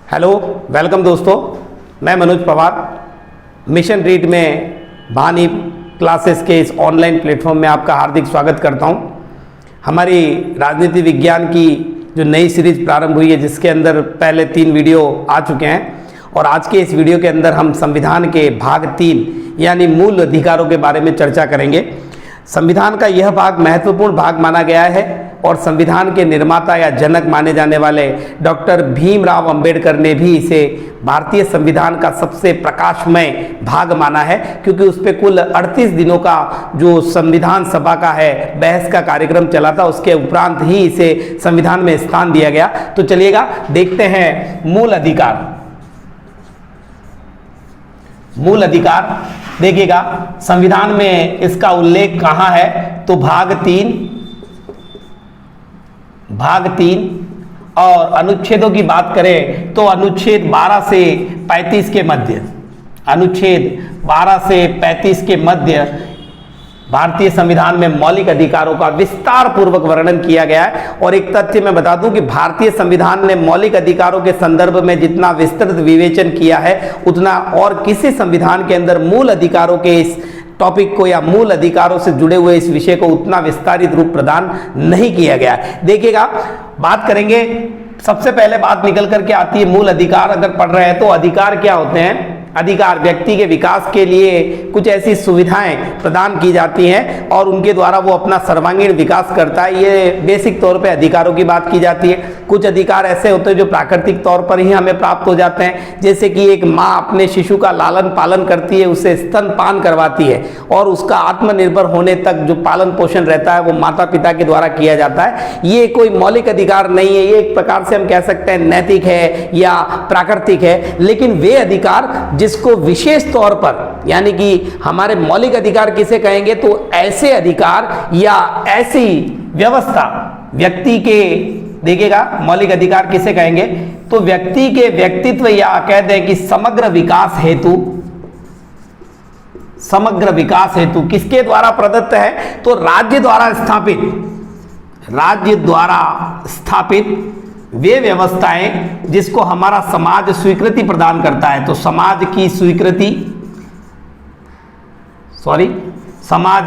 Hello, welcome दोस्तों। मैं Manoj Pawar mission read में भानी क्लासेस के इस ऑनलाइन प्लेटफॉर्म में आपका हार्दिक स्वागत करता हूं। हमारी राजनीति विज्ञान की जो नई सीरीज प्रारंभ हुई है, जिसके अंदर पहले 3 वीडियो आ चुके हैं और आज के इस वीडियो के अंदर हम संविधान के भाग 3 यानी मूल अधिकारों के बारे में चर्चा करेंगे। संविधान का यह भाग महत्वपूर्ण भाग माना गया है और संविधान के निर्माता या जनक माने जाने वाले डॉक्टर भीमराव अंबेडकर ने भी इसे भारतीय संविधान का सबसे प्रकाशमय भाग माना है, क्योंकि उस पर कुल 38 दिनों का जो संविधान सभा का है बहस का कार्यक्रम चला था। उसके उपरांत ही इसे संविधान में स्थान दिया गया। तो चलिएगा देखते हैं मूल अधिकार। मूल अधिकार देखिएगा संविधान में इसका उल्लेख कहाँ है, तो भाग 3 और अनुच्छेदों की बात करें तो अनुच्छेद 12 से 35 के मध्य, अनुच्छेद 12 से 35 के मध्य भारतीय संविधान में मौलिक अधिकारों का विस्तार पूर्वक वर्णन किया गया है। और एक तथ्य मैं बता दूं कि भारतीय संविधान ने मौलिक अधिकारों के संदर्भ में जितना विस्तृत विवेचन किया है, उतना और किसी संविधान के अंदर मूल अधिकारों के इस टॉपिक को या मूल अधिकारों से जुड़े हुए इस विषय को उतना विस्तारित रूप प्रदान नहीं किया गया है। देखिएगा, बात करेंगे, सबसे पहले बात निकल करके आती है मूल अधिकार। अगर पढ़ रहे हैं तो अधिकार क्या होते हैं? अधिकार व्यक्ति के विकास के लिए कुछ ऐसी सुविधाएं प्रदान की जाती हैं और उनके द्वारा वो अपना सर्वांगीण विकास करता है। ये बेसिक तौर पे अधिकारों की बात की जाती है। कुछ अधिकार ऐसे होते हैं जो प्राकृतिक तौर पर ही हमें प्राप्त हो जाते हैं, जैसे कि एक माँ अपने शिशु का लालन पालन करती है, उसे स्तनपान करवाती है और उसका आत्मनिर्भर होने तक जो पालन पोषण रहता है वो माता पिता के द्वारा किया जाता है। ये कोई मौलिक अधिकार नहीं है, ये एक प्रकार से हम कह सकते हैं नैतिक है या प्राकृतिक है। लेकिन वे अधिकार जिसको विशेष तौर पर, यानी कि हमारे मौलिक अधिकार किसे कहेंगे, तो ऐसे अधिकार या ऐसी व्यवस्था व्यक्ति के, देखिएगा मौलिक अधिकार किसे कहेंगे, तो व्यक्ति के व्यक्तित्व या कह दें कि समग्र विकास हेतु किसके द्वारा प्रदत्त है, तो राज्य द्वारा स्थापित वे व्यवस्थाएं जिसको हमारा समाज स्वीकृति प्रदान करता है। तो समाज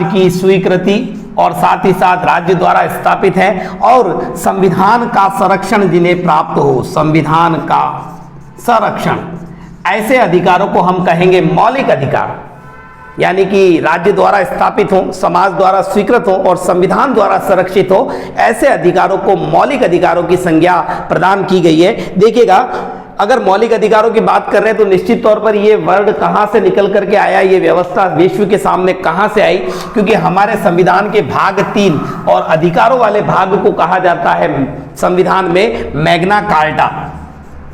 की स्वीकृति और साथ ही साथ राज्य द्वारा स्थापित है और संविधान का संरक्षण जिन्हें प्राप्त हो, संविधान का संरक्षण, ऐसे अधिकारों को हम कहेंगे मौलिक अधिकार। यानी कि राज्य द्वारा स्थापित हो, समाज द्वारा स्वीकृत हो और संविधान द्वारा संरक्षित हो, ऐसे अधिकारों को मौलिक अधिकारों की संज्ञा प्रदान की गई है। देखिएगा, अगर मौलिक अधिकारों की बात कर रहे हैं तो निश्चित तौर पर ये वर्ड कहां से निकल करके आया, ये व्यवस्था विश्व के सामने कहां से आई, क्योंकि हमारे संविधान के भाग 3 और अधिकारों वाले भाग को कहा जाता है संविधान में मैग्ना कार्टा।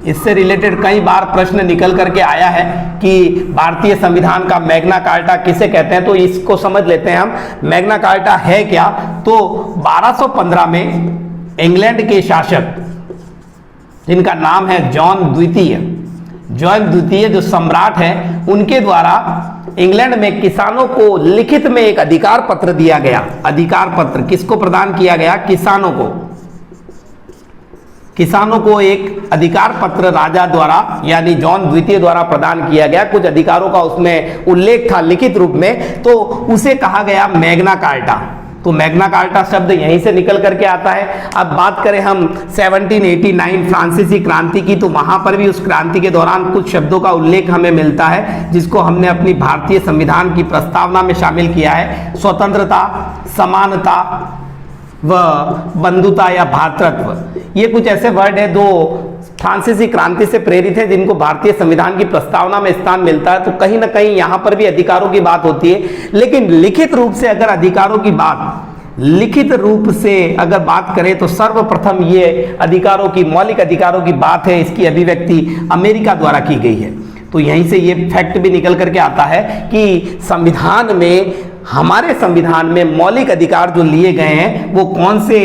इससे रिलेटेड कई बार प्रश्न निकल करके आया है कि भारतीय संविधान का मैग्ना कार्टा किसे कहते हैं, तो इसको समझ लेते हैं हम। मैग्ना कार्टा है क्या, तो 1215 में इंग्लैंड के शासक जिनका नाम है जॉन द्वितीय जो सम्राट हैं, उनके द्वारा इंग्लैंड में किसानों को लिखित में एक अधिकार पत्र दिया गया। अधिकार पत्र किसको प्रदान किया गया? किसानों को एक अधिकार पत्र राजा द्वारा यानी जॉन द्वितीय द्वारा प्रदान किया गया। कुछ अधिकारों का उसमें उल्लेख था लिखित रूप में, तो उसे कहा गया मैग्ना कार्टा। तो मैग्ना कार्टा शब्द यहीं से निकल करके आता है। अब बात करें हम 1789 फ्रांसीसी क्रांति की, तो वहां पर भी उस क्रांति के दौरान कुछ शब्दों का उल्लेख हमें मिलता है जिसको हमने अपनी भारतीय संविधान की प्रस्तावना में शामिल किया है। स्वतंत्रता, समानता व बंधुता या भ्रातृत्व, ये कुछ ऐसे वर्ड है जो फ्रांसीसी क्रांति से प्रेरित है, जिनको भारतीय संविधान की प्रस्तावना में स्थान मिलता है। तो कहीं ना कहीं यहाँ पर भी अधिकारों की बात होती है। लेकिन लिखित रूप से अगर अगर बात करें तो सर्वप्रथम ये अधिकारों की, मौलिक अधिकारों की बात है, इसकी अभिव्यक्ति अमेरिका द्वारा की गई है। तो यहीं से ये फैक्ट भी निकल करके आता है कि हमारे संविधान में मौलिक अधिकार जो लिए गए हैं वो कौन से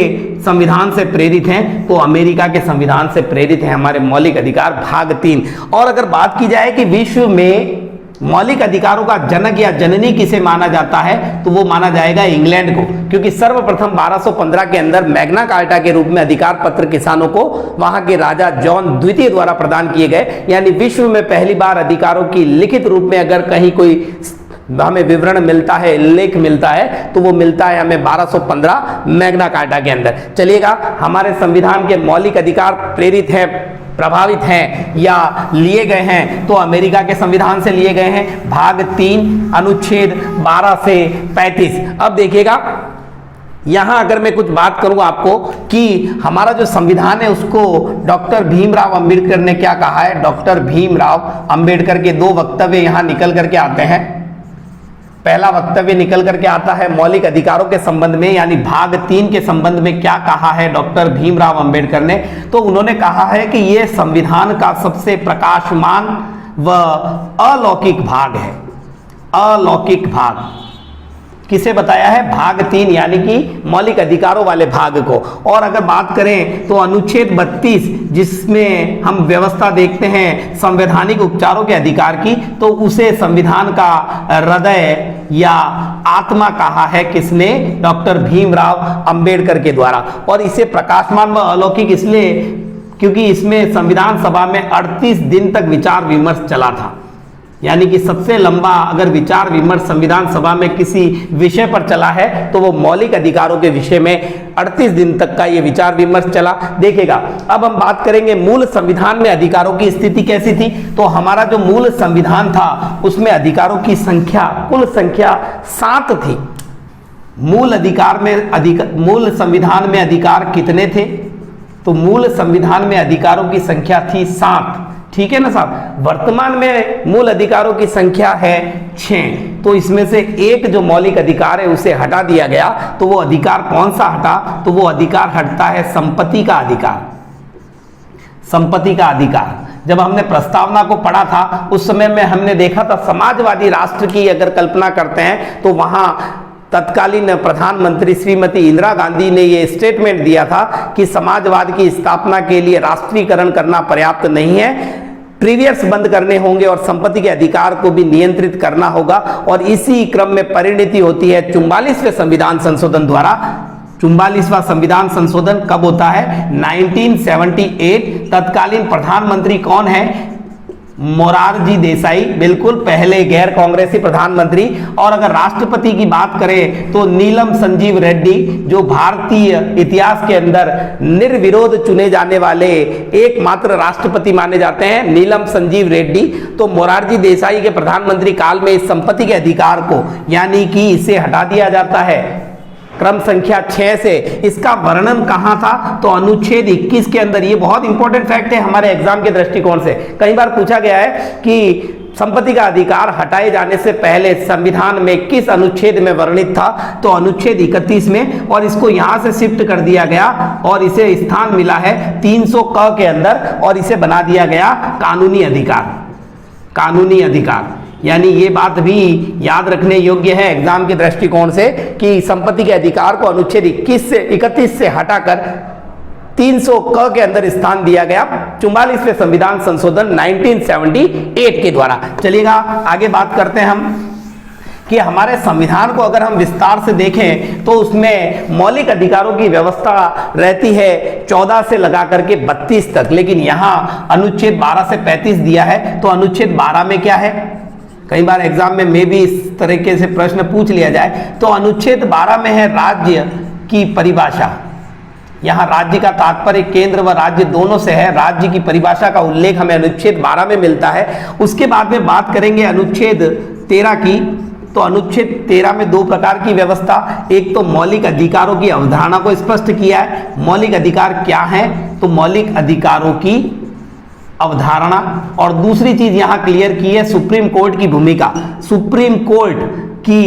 संविधान से प्रेरित हैं, तो अमेरिका के संविधान से प्रेरित हैं हमारे मौलिक अधिकार भाग 3। और अगर बात की जाए कि विश्व में मौलिक अधिकारों का जनक या जननी किसे माना जाता है, तो वो माना जाएगा इंग्लैंड को, क्योंकि सर्वप्रथम 1215 के अंदर मैग्ना कार्टा के रूप में अधिकार पत्र किसानों को वहां के राजा जॉन द्वितीय द्वारा प्रदान किए गए। यानी विश्व में पहली बार अधिकारों की लिखित रूप में अगर कहीं कोई हमें विवरण मिलता है, लेख मिलता है, तो वो मिलता है हमें 1215 मैग्ना कार्टा के अंदर। चलिएगा, हमारे संविधान के मौलिक अधिकार प्रेरित है, प्रभावित हैं या लिए गए हैं, तो अमेरिका के संविधान से लिए गए हैं। भाग 3 अनुच्छेद 12 से 35। अब देखिएगा, यहां अगर मैं कुछ बात करूं आपको कि हमारा जो संविधान है उसको डॉक्टर भीमराव अंबेडकर ने क्या कहा है। डॉक्टर भीमराव अंबेडकर के 2 वक्तव्य यहां निकल करके आते हैं। पहला वक्तव्य निकल करके आता है मौलिक अधिकारों के संबंध में, यानी भाग 3 के संबंध में क्या कहा है डॉक्टर भीमराव अंबेडकर ने। तो उन्होंने कहा है कि यह संविधान का सबसे प्रकाशमान व अलौकिक भाग है। अलौकिक भाग किसे बताया है? भाग 3 यानी कि मौलिक अधिकारों वाले भाग को। और अगर बात करें तो अनुच्छेद 32 जिसमें हम व्यवस्था देखते हैं संवैधानिक उपचारों के अधिकार की, तो उसे संविधान का हृदय या आत्मा कहा है किसने? डॉक्टर भीमराव अंबेडकर के द्वारा। और इसे प्रकाशमान व अलौकिक इसलिए क्योंकि इसमें संविधान सभा में 38 दिन तक विचार विमर्श चला था। यानी कि सबसे लंबा अगर विचार विमर्श संविधान सभा में किसी विषय पर चला है तो वो मौलिक अधिकारों के विषय में 38 दिन तक का ये विचार विमर्श चला। देखिएगा, अब हम बात करेंगे मूल संविधान में अधिकारों की स्थिति कैसी थी। तो हमारा जो मूल संविधान था उसमें अधिकारों की संख्या, कुल संख्या 7 थी। मूल संविधान में अधिकार कितने थे? तो मूल संविधान में अधिकारों की संख्या थी 7। ठीक है ना साहब। वर्तमान में मूल अधिकारों की संख्या है 6। तो इसमें से एक जो मौलिक अधिकार है उसे हटा दिया गया। तो वो अधिकार कौन सा हटा? तो वो अधिकार हटता है संपत्ति का अधिकार। संपत्ति का अधिकार जब हमने प्रस्तावना को पढ़ा था उस समय में हमने देखा था समाजवादी राष्ट्र की अगर कल्पना करते हैं तो वहां तत्कालीन प्रधानमंत्री श्रीमती इंदिरा गांधी ने यह स्टेटमेंट दिया था कि समाजवाद की स्थापना के लिए राष्ट्रीयकरण करना पर्याप्त नहीं है, प्रीवियर्स बंद करने होंगे और संपत्ति के अधिकार को भी नियंत्रित करना होगा। और इसी क्रम में परिणति होती है 44वें संविधान संशोधन द्वारा। 44वां संविधान संशोधन कब होता है? 1978। तत्कालीन प्रधानमंत्री कौन है? मोरारजी देसाई, बिल्कुल पहले गैर कांग्रेसी प्रधानमंत्री। और अगर राष्ट्रपति की बात करें तो नीलम संजीव रेड्डी, जो भारतीय इतिहास के अंदर निर्विरोध चुने जाने वाले एकमात्र राष्ट्रपति माने जाते हैं, नीलम संजीव रेड्डी। तो मोरारजी देसाई के प्रधानमंत्री काल में इस संपत्ति के अधिकार को यानी कि इसे हटा दिया जाता है क्रम संख्या 6 से। इसका वर्णन कहां था? तो अनुच्छेद 21 के अंदर। ये बहुत इंपॉर्टेंट फैक्ट है हमारे एग्जाम के दृष्टिकोण से। कई बार पूछा गया है कि संपत्ति का अधिकार हटाए जाने से पहले संविधान में किस अनुच्छेद में वर्णित था? तो अनुच्छेद 31 में। और इसको यहां से शिफ्ट कर दिया गया और इसे स्थान मिला है 300 क के अंदर और इसे बना दिया गया कानूनी अधिकार। कानूनी अधिकार यानी ये बात भी याद रखने योग्य है एग्जाम के दृष्टिकोण से कि संपत्ति के अधिकार को अनुच्छेद 31 से हटाकर 300 क के अंदर स्थान दिया गया 44वें संविधान संशोधन 1978 के द्वारा। चलिएगा, आगे बात करते हैं हम कि हमारे संविधान को अगर हम विस्तार से देखें तो उसमें मौलिक अधिकारों की व्यवस्था रहती है 14 से लगा करके 32 तक। लेकिन यहाँ अनुच्छेद 12 से 35 दिया है। तो अनुच्छेद 12 में क्या है? कई बार एग्जाम में भी इस तरीके से प्रश्न पूछ लिया जाए। तो अनुच्छेद 12 में है राज्य की परिभाषा। यहाँ राज्य का तात्पर्य केंद्र व राज्य दोनों से है। राज्य की परिभाषा का उल्लेख हमें अनुच्छेद 12 में मिलता है। उसके बाद में बात करेंगे अनुच्छेद 13 की। तो अनुच्छेद 13 में 2 प्रकार की व्यवस्था, एक तो मौलिक अधिकारों की अवधारणा को स्पष्ट किया है। मौलिक अधिकार क्या है? तो मौलिक अधिकारों की अवधारणा। और दूसरी चीज यहां क्लियर की है सुप्रीम कोर्ट की भूमिका। सुप्रीम कोर्ट की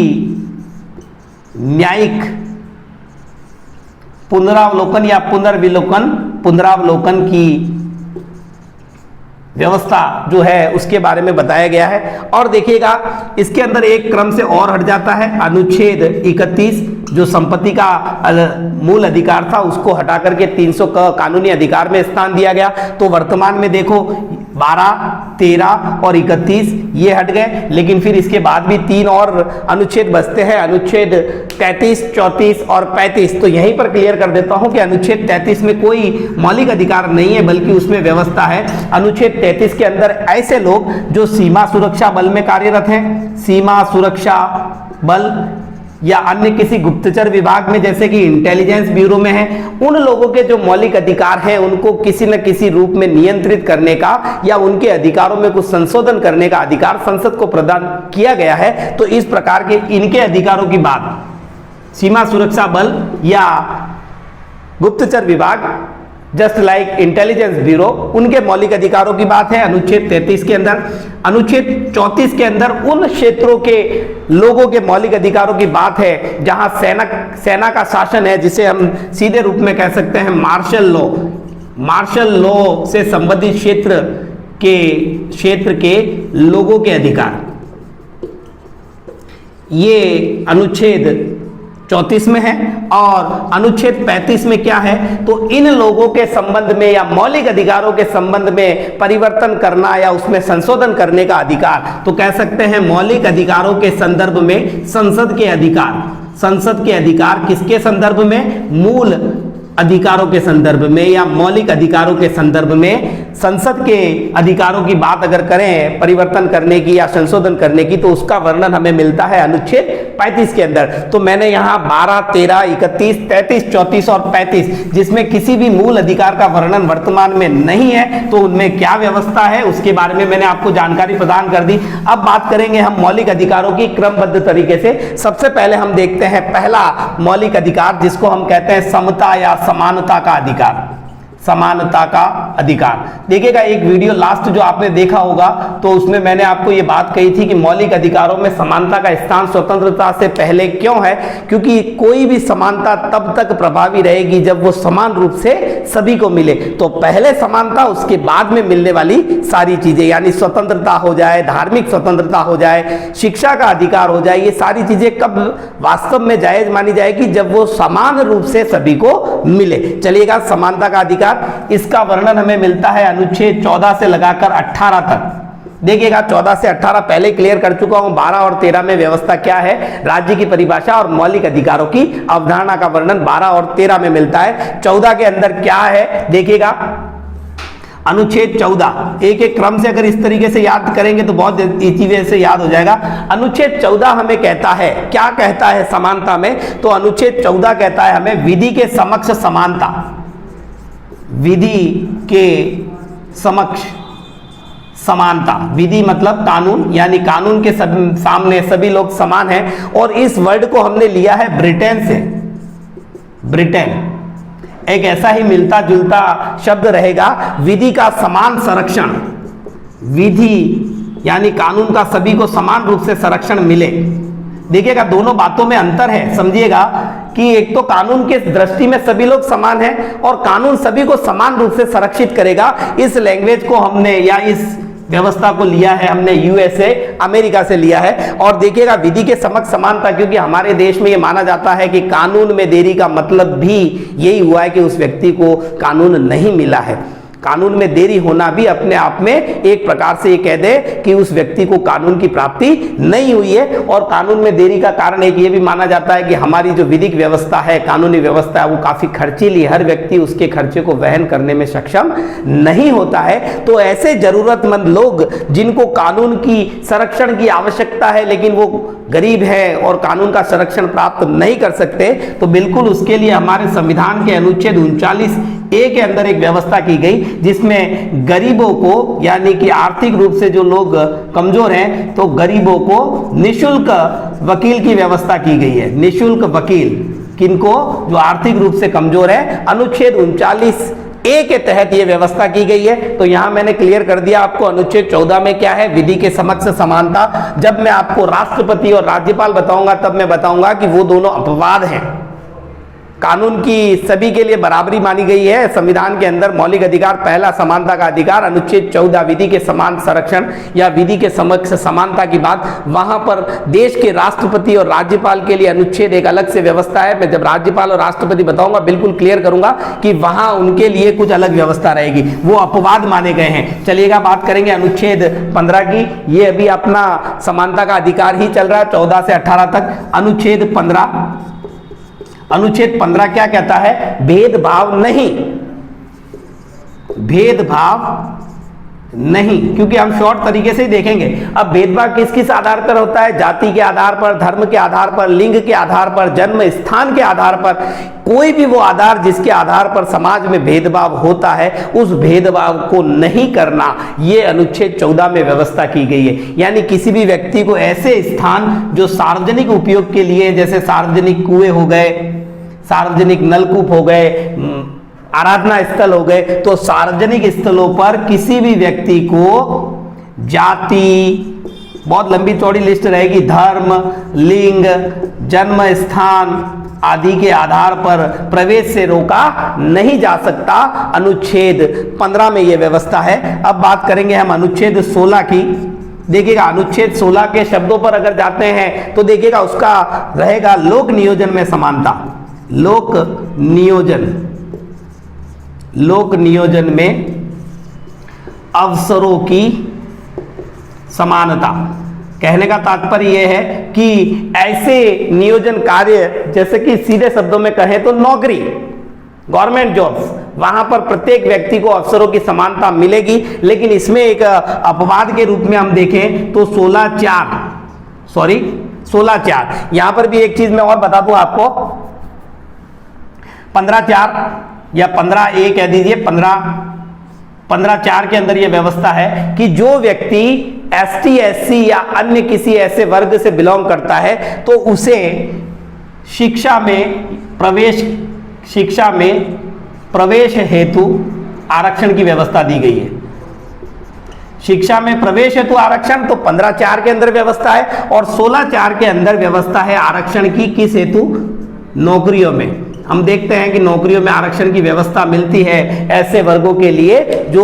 न्यायिक पुनरावलोकन या पुनरावलोकन की व्यवस्था जो है उसके बारे में बताया गया है। और देखिएगा, इसके अंदर एक क्रम से और हट जाता है। अनुच्छेद 31 जो संपत्ति का मूल अधिकार था उसको हटा करके 300 का कानूनी अधिकार में स्थान दिया गया। तो वर्तमान में देखो 12 13 और 31 ये हट गए, लेकिन फिर इसके बाद भी 3 और अनुच्छेद बचते हैं, अनुच्छेद 33, 34 और 35। तो यहीं पर क्लियर कर देता हूं कि अनुच्छेद 33 में कोई मौलिक अधिकार नहीं है, बल्कि उसमें व्यवस्था है। अनुच्छेद 33 के अंदर ऐसे लोग जो सीमा सुरक्षा बल में कार्यरत हैं, सीमा सुरक्षा बल या अन्य किसी गुप्तचर विभाग में जैसे कि इंटेलिजेंस ब्यूरो में है, उन लोगों के जो मौलिक अधिकार है उनको किसी न किसी रूप में नियंत्रित करने का या उनके अधिकारों में कुछ संशोधन करने का अधिकार संसद को प्रदान किया गया है। तो इस प्रकार के इनके अधिकारों की बात सीमा सुरक्षा बल या गुप्तचर विभाग, जस्ट लाइक इंटेलिजेंस ब्यूरो, उनके मौलिक अधिकारों की बात है अनुच्छेद 33 के अंदर। अनुच्छेद 34 के अंदर उन क्षेत्रों के लोगों के मौलिक अधिकारों की बात है जहां सेना का शासन है, जिसे हम सीधे रूप में कह सकते हैं मार्शल लॉ। मार्शल लॉ से संबंधित क्षेत्र के लोगों के अधिकार, ये अनुच्छेद 34 में है। और अनुच्छेद 35 में क्या है, तो इन लोगों के संबंध में या मौलिक अधिकारों के संबंध में परिवर्तन करना या उसमें संशोधन करने का अधिकार। तो कह सकते हैं मौलिक अधिकारों के संदर्भ में संसद के अधिकार, संसद के अधिकार किसके संदर्भ में, मूल अधिकारों के संदर्भ में या मौलिक अधिकारों के संदर्भ में संसद के अधिकारों की बात अगर करें परिवर्तन करने की या संशोधन करने की, तो उसका वर्णन हमें मिलता है अनुच्छेद 35 के अंदर। तो मैंने यहाँ 12, 13, 31, 33, 34 और 35 जिसमें किसी भी मूल अधिकार का वर्णन वर्तमान में नहीं है, तो उनमें क्या व्यवस्था है उसके बारे में मैंने आपको जानकारी प्रदान कर दी। अब बात करेंगे हम मौलिक अधिकारों की क्रमबद्ध तरीके से। सबसे पहले हम देखते हैं पहला मौलिक अधिकार जिसको हम कहते हैं समता या समानता का अधिकार। समानता का अधिकार, देखिएगा एक वीडियो लास्ट जो आपने देखा होगा तो उसमें मैंने आपको ये बात कही थी कि मौलिक अधिकारों में समानता का स्थान स्वतंत्रता से पहले क्यों है, क्योंकि कोई भी समानता तब तक प्रभावी रहेगी जब वो समान रूप से सभी को मिले। तो पहले समानता, उसके बाद में मिलने वाली सारी चीजें, यानी स्वतंत्रता हो जाए, धार्मिक स्वतंत्रता हो जाए, शिक्षा का अधिकार हो जाए, ये सारी चीजें कब वास्तव में जायज मानी जाएगी, जब वो समान रूप से सभी को मिले। चलिएगा समानता का अधिकार, इसका वर्णन हमें मिलता है अनुच्छेद 14 से लगाकर 18 तक। देखिएगा 14 से 18 पहले क्लियर कर चुका हूं। 12 और 13 में व्यवस्था क्या है, राज्य की परिभाषा और मौलिक अधिकारों की अवधारणा का वर्णन 12 और 13 में मिलता है। 14 के अंदर क्या है देखिएगा, अनुच्छेद 14, एक एक क्रम से अगर इस तरीके से याद करेंगे तो बहुत इजी वे से याद हो जाएगा। अनुच्छेद 14 हमें कहता है, क्या कहता है समानता में, तो अनुच्छेद 14 कहता है हमें विधि के समक्ष समानता, विधि के समक्ष समानता। विधि मतलब कानून, यानी कानून के सामने सभी लोग समान हैं। और इस वर्ड को हमने लिया है ब्रिटेन से। ब्रिटेन एक ऐसा ही मिलता जुलता शब्द रहेगा, विधि का समान संरक्षण। विधि यानी कानून का सभी को समान रूप से संरक्षण मिले। देखिएगा दोनों बातों में अंतर है, समझिएगा कि एक तो कानून के दृष्टि में सभी लोग समान हैं और कानून सभी को समान रूप से संरक्षित करेगा। इस लैंग्वेज को हमने या इस व्यवस्था को लिया है हमने यूएसए अमेरिका से लिया है। और देखिएगा विधि के समक्ष समानता, क्योंकि हमारे देश में ये माना जाता है कि कानून में देरी का मतलब भी यही हुआ है कि उस व्यक्ति को कानून नहीं मिला है। कानून में देरी होना भी अपने आप में एक प्रकार से ये कह दे कि उस व्यक्ति को कानून की प्राप्ति नहीं हुई है। और कानून में देरी का कारण एक ये भी माना जाता है कि हमारी जो विधिक व्यवस्था है, कानूनी व्यवस्था है, वो काफी खर्चीली, हर व्यक्ति उसके खर्चे को वहन करने में सक्षम नहीं होता है। तो ऐसे जरूरतमंद लोग जिनको कानून की संरक्षण की आवश्यकता है लेकिन वो गरीब है और कानून का संरक्षण प्राप्त नहीं कर सकते, तो बिल्कुल उसके लिए हमारे संविधान के अनुच्छेद 39A के अंदर एक व्यवस्था की गई जिसमें गरीबों को, यानी कि आर्थिक रूप से जो लोग कमजोर हैं, तो गरीबों को निशुल्क वकील की व्यवस्था की गई है। निशुल्क वकील किनको, जो आर्थिक रूप से कमजोर है। अनुच्छेद 39A के तहत यह व्यवस्था की गई है। तो यहां मैंने क्लियर कर दिया आपको अनुच्छेद 14 में क्या है, विधि के समक्ष समानता। जब मैं आपको राष्ट्रपति और राज्यपाल बताऊंगा तब मैं बताऊंगा कि वो दोनों अपवाद हैं। कानून की सभी के लिए बराबरी मानी गई है। संविधान के अंदर मौलिक अधिकार, पहला समानता का अधिकार, अनुच्छेद 14 विधि के समान संरक्षण या विधि के समक्ष समानता की बात, वहां पर देश के राष्ट्रपति और राज्यपाल के लिए अनुच्छेद एक अलग से व्यवस्था है। मैं जब राज्यपाल और राष्ट्रपति बताऊंगा बिल्कुल क्लियर करूंगा कि वहां उनके लिए कुछ अलग व्यवस्था रहेगी, वो अपवाद माने गए हैं। चलिएगा बात करेंगे अनुच्छेद 15 की। ये अभी अपना समानता का अधिकार ही चल रहा है 14 से 18 तक। अनुच्छेद 15 क्या कहता है? भेदभाव नहीं, भेदभाव नहीं, क्योंकि हम शॉर्ट तरीके से ही देखेंगे। अब भेदभाव किस किस आधार पर होता है? जाति के आधार पर, धर्म के आधार पर, लिंग के आधार पर, जन्म स्थान के आधार पर, कोई भी वो आधार जिसके आधार पर समाज में भेदभाव होता है, उस भेदभाव को नहीं करना, ये अनुच्छेद 14 में व्यवस्था की गई है। यानी किसी भी व्यक्ति को ऐसे स्थान जो सार्वजनिक उपयोग के लिए, जैसे सार्वजनिक कुएं हो गए, सार्वजनिक नलकूप हो गए, आराधना स्थल हो गए, तो सार्वजनिक स्थलों पर किसी भी व्यक्ति को जाति, बहुत लंबी चौड़ी लिस्ट रहेगी, धर्म, लिंग, जन्म स्थान आदि के आधार पर प्रवेश से रोका नहीं जा सकता। अनुच्छेद 15 में यह व्यवस्था है। अब बात करेंगे हम अनुच्छेद 16 की। देखिएगा अनुच्छेद 16 के शब्दों पर अगर जाते हैं तो देखिएगा उसका रहेगा लोक नियोजन में समानता। लोक नियोजन में अवसरों की समानता। कहने का तात्पर्य यह है कि ऐसे नियोजन कार्य, जैसे कि सीधे शब्दों में कहें तो नौकरी, गवर्नमेंट जॉब्स, वहां पर प्रत्येक व्यक्ति को अवसरों की समानता मिलेगी। लेकिन इसमें एक अपवाद के रूप में हम देखें तो 16(4) यहां पर भी एक चीज मैं और बता दूं आपको। 15(4) या 15(a) कह दीजिए, 15(4) के अंदर यह व्यवस्था है कि जो व्यक्ति ST SC या अन्य किसी ऐसे वर्ग से बिलोंग करता है तो उसे शिक्षा में प्रवेश हेतु आरक्षण की व्यवस्था दी गई है। शिक्षा में प्रवेश हेतु आरक्षण तो 15(4) के अंदर व्यवस्था है, और 16(4) के अंदर व्यवस्था है आरक्षण की किस हेतु? नौकरियों में। हम देखते हैं कि नौकरियों में आरक्षण की व्यवस्था मिलती है ऐसे वर्गों के लिए जो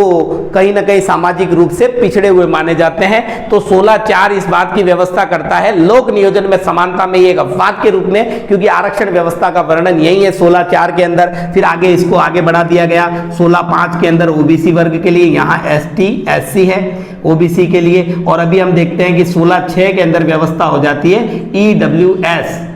कहीं ना कहीं सामाजिक रूप से पिछड़े हुए माने जाते हैं। तो 16(4) इस बात की व्यवस्था करता है। लोक नियोजन में समानता में एक अपवाद के रूप में, क्योंकि आरक्षण व्यवस्था का वर्णन यही है 16(4) के अंदर। फिर आगे इसको आगे बढ़ा दिया गया 16(5) के अंदर ओबीसी वर्ग के लिए, यहाँ ST SC है ओबीसी के लिए। और अभी हम देखते हैं कि 16(6) के अंदर व्यवस्था हो जाती है EWS,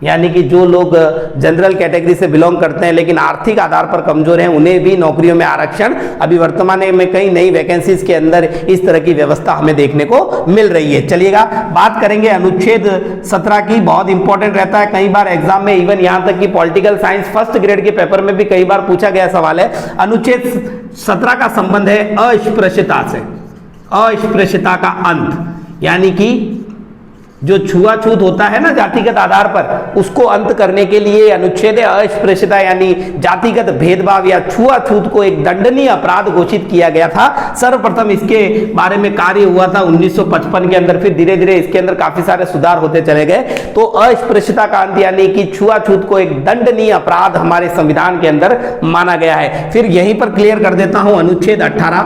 यानी कि जो लोग जनरल कैटेगरी से बिलोंग करते हैं लेकिन आर्थिक आधार पर कमजोर हैं, उन्हें भी नौकरियों में आरक्षण अभी वर्तमान में कई नई वैकेंसीज के अंदर इस तरह की व्यवस्था हमें देखने को मिल रही है। चलिएगा बात करेंगे अनुच्छेद 17 की। बहुत इंपॉर्टेंट रहता है, कई बार एग्जाम में, इवन यहां तक कि पॉलिटिकल साइंस फर्स्ट ग्रेड के पेपर में भी कई बार पूछा गया सवाल है। अनुच्छेद 17 का संबंध है अस्पृश्यता से, अस्पृश्यता का अंत, यानी कि जो छुआछूत होता है ना जातिगत आधार पर, उसको अंत करने के लिए अनुच्छेद अस्पृश्यता यानी जातिगत भेदभाव या छुआछूत को एक दंडनीय अपराध घोषित किया गया था। सर्वप्रथम इसके बारे में कार्य हुआ था 1955 के अंदर, फिर धीरे धीरे इसके अंदर काफी सारे सुधार होते चले गए। तो अस्पृश्यता का अंत यानी कि छुआछूत को एक दंडनीय अपराध हमारे संविधान के अंदर माना गया है। फिर यहीं पर क्लियर कर देता हूं अनुच्छेद 18।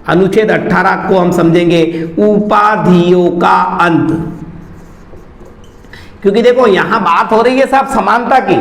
अनुच्छेद 18 को हम समझेंगे उपाधियों का अंत, क्योंकि देखो यहां बात हो रही है साहब समानता की।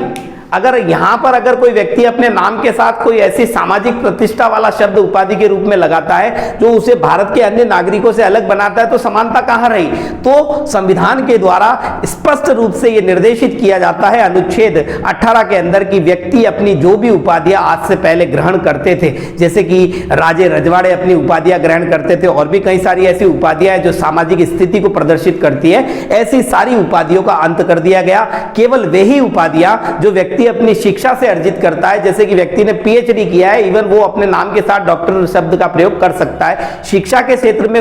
अगर यहां पर अगर कोई व्यक्ति अपने नाम के साथ कोई ऐसी सामाजिक प्रतिष्ठा वाला शब्द उपाधि के रूप में लगाता है जो उसे भारत के अन्य नागरिकों से अलग बनाता है, तो समानता कहां रही? तो संविधान के द्वारा स्पष्ट रूप से यह निर्देशित किया जाता है अनुच्छेद 18 के अंदर कि व्यक्ति अपनी जो भी उपाधियां आज से पहले ग्रहण करते थे, जैसे कि राजे रजवाड़े अपनी उपाधियां ग्रहण करते थे, और भी कई सारी ऐसी उपाधियां जो सामाजिक स्थिति को प्रदर्शित करती है, ऐसी सारी उपाधियों का अंत कर दिया गया। केवल वही उपाधियां जो व्यक्ति अपनी शिक्षा से अर्जित करता है, जैसे कि व्यक्ति ने PhD किया है, इवन वो अपने नाम के साथ डॉक्टर शब्द का प्रयोग कर सकता है। शिक्षा के क्षेत्र में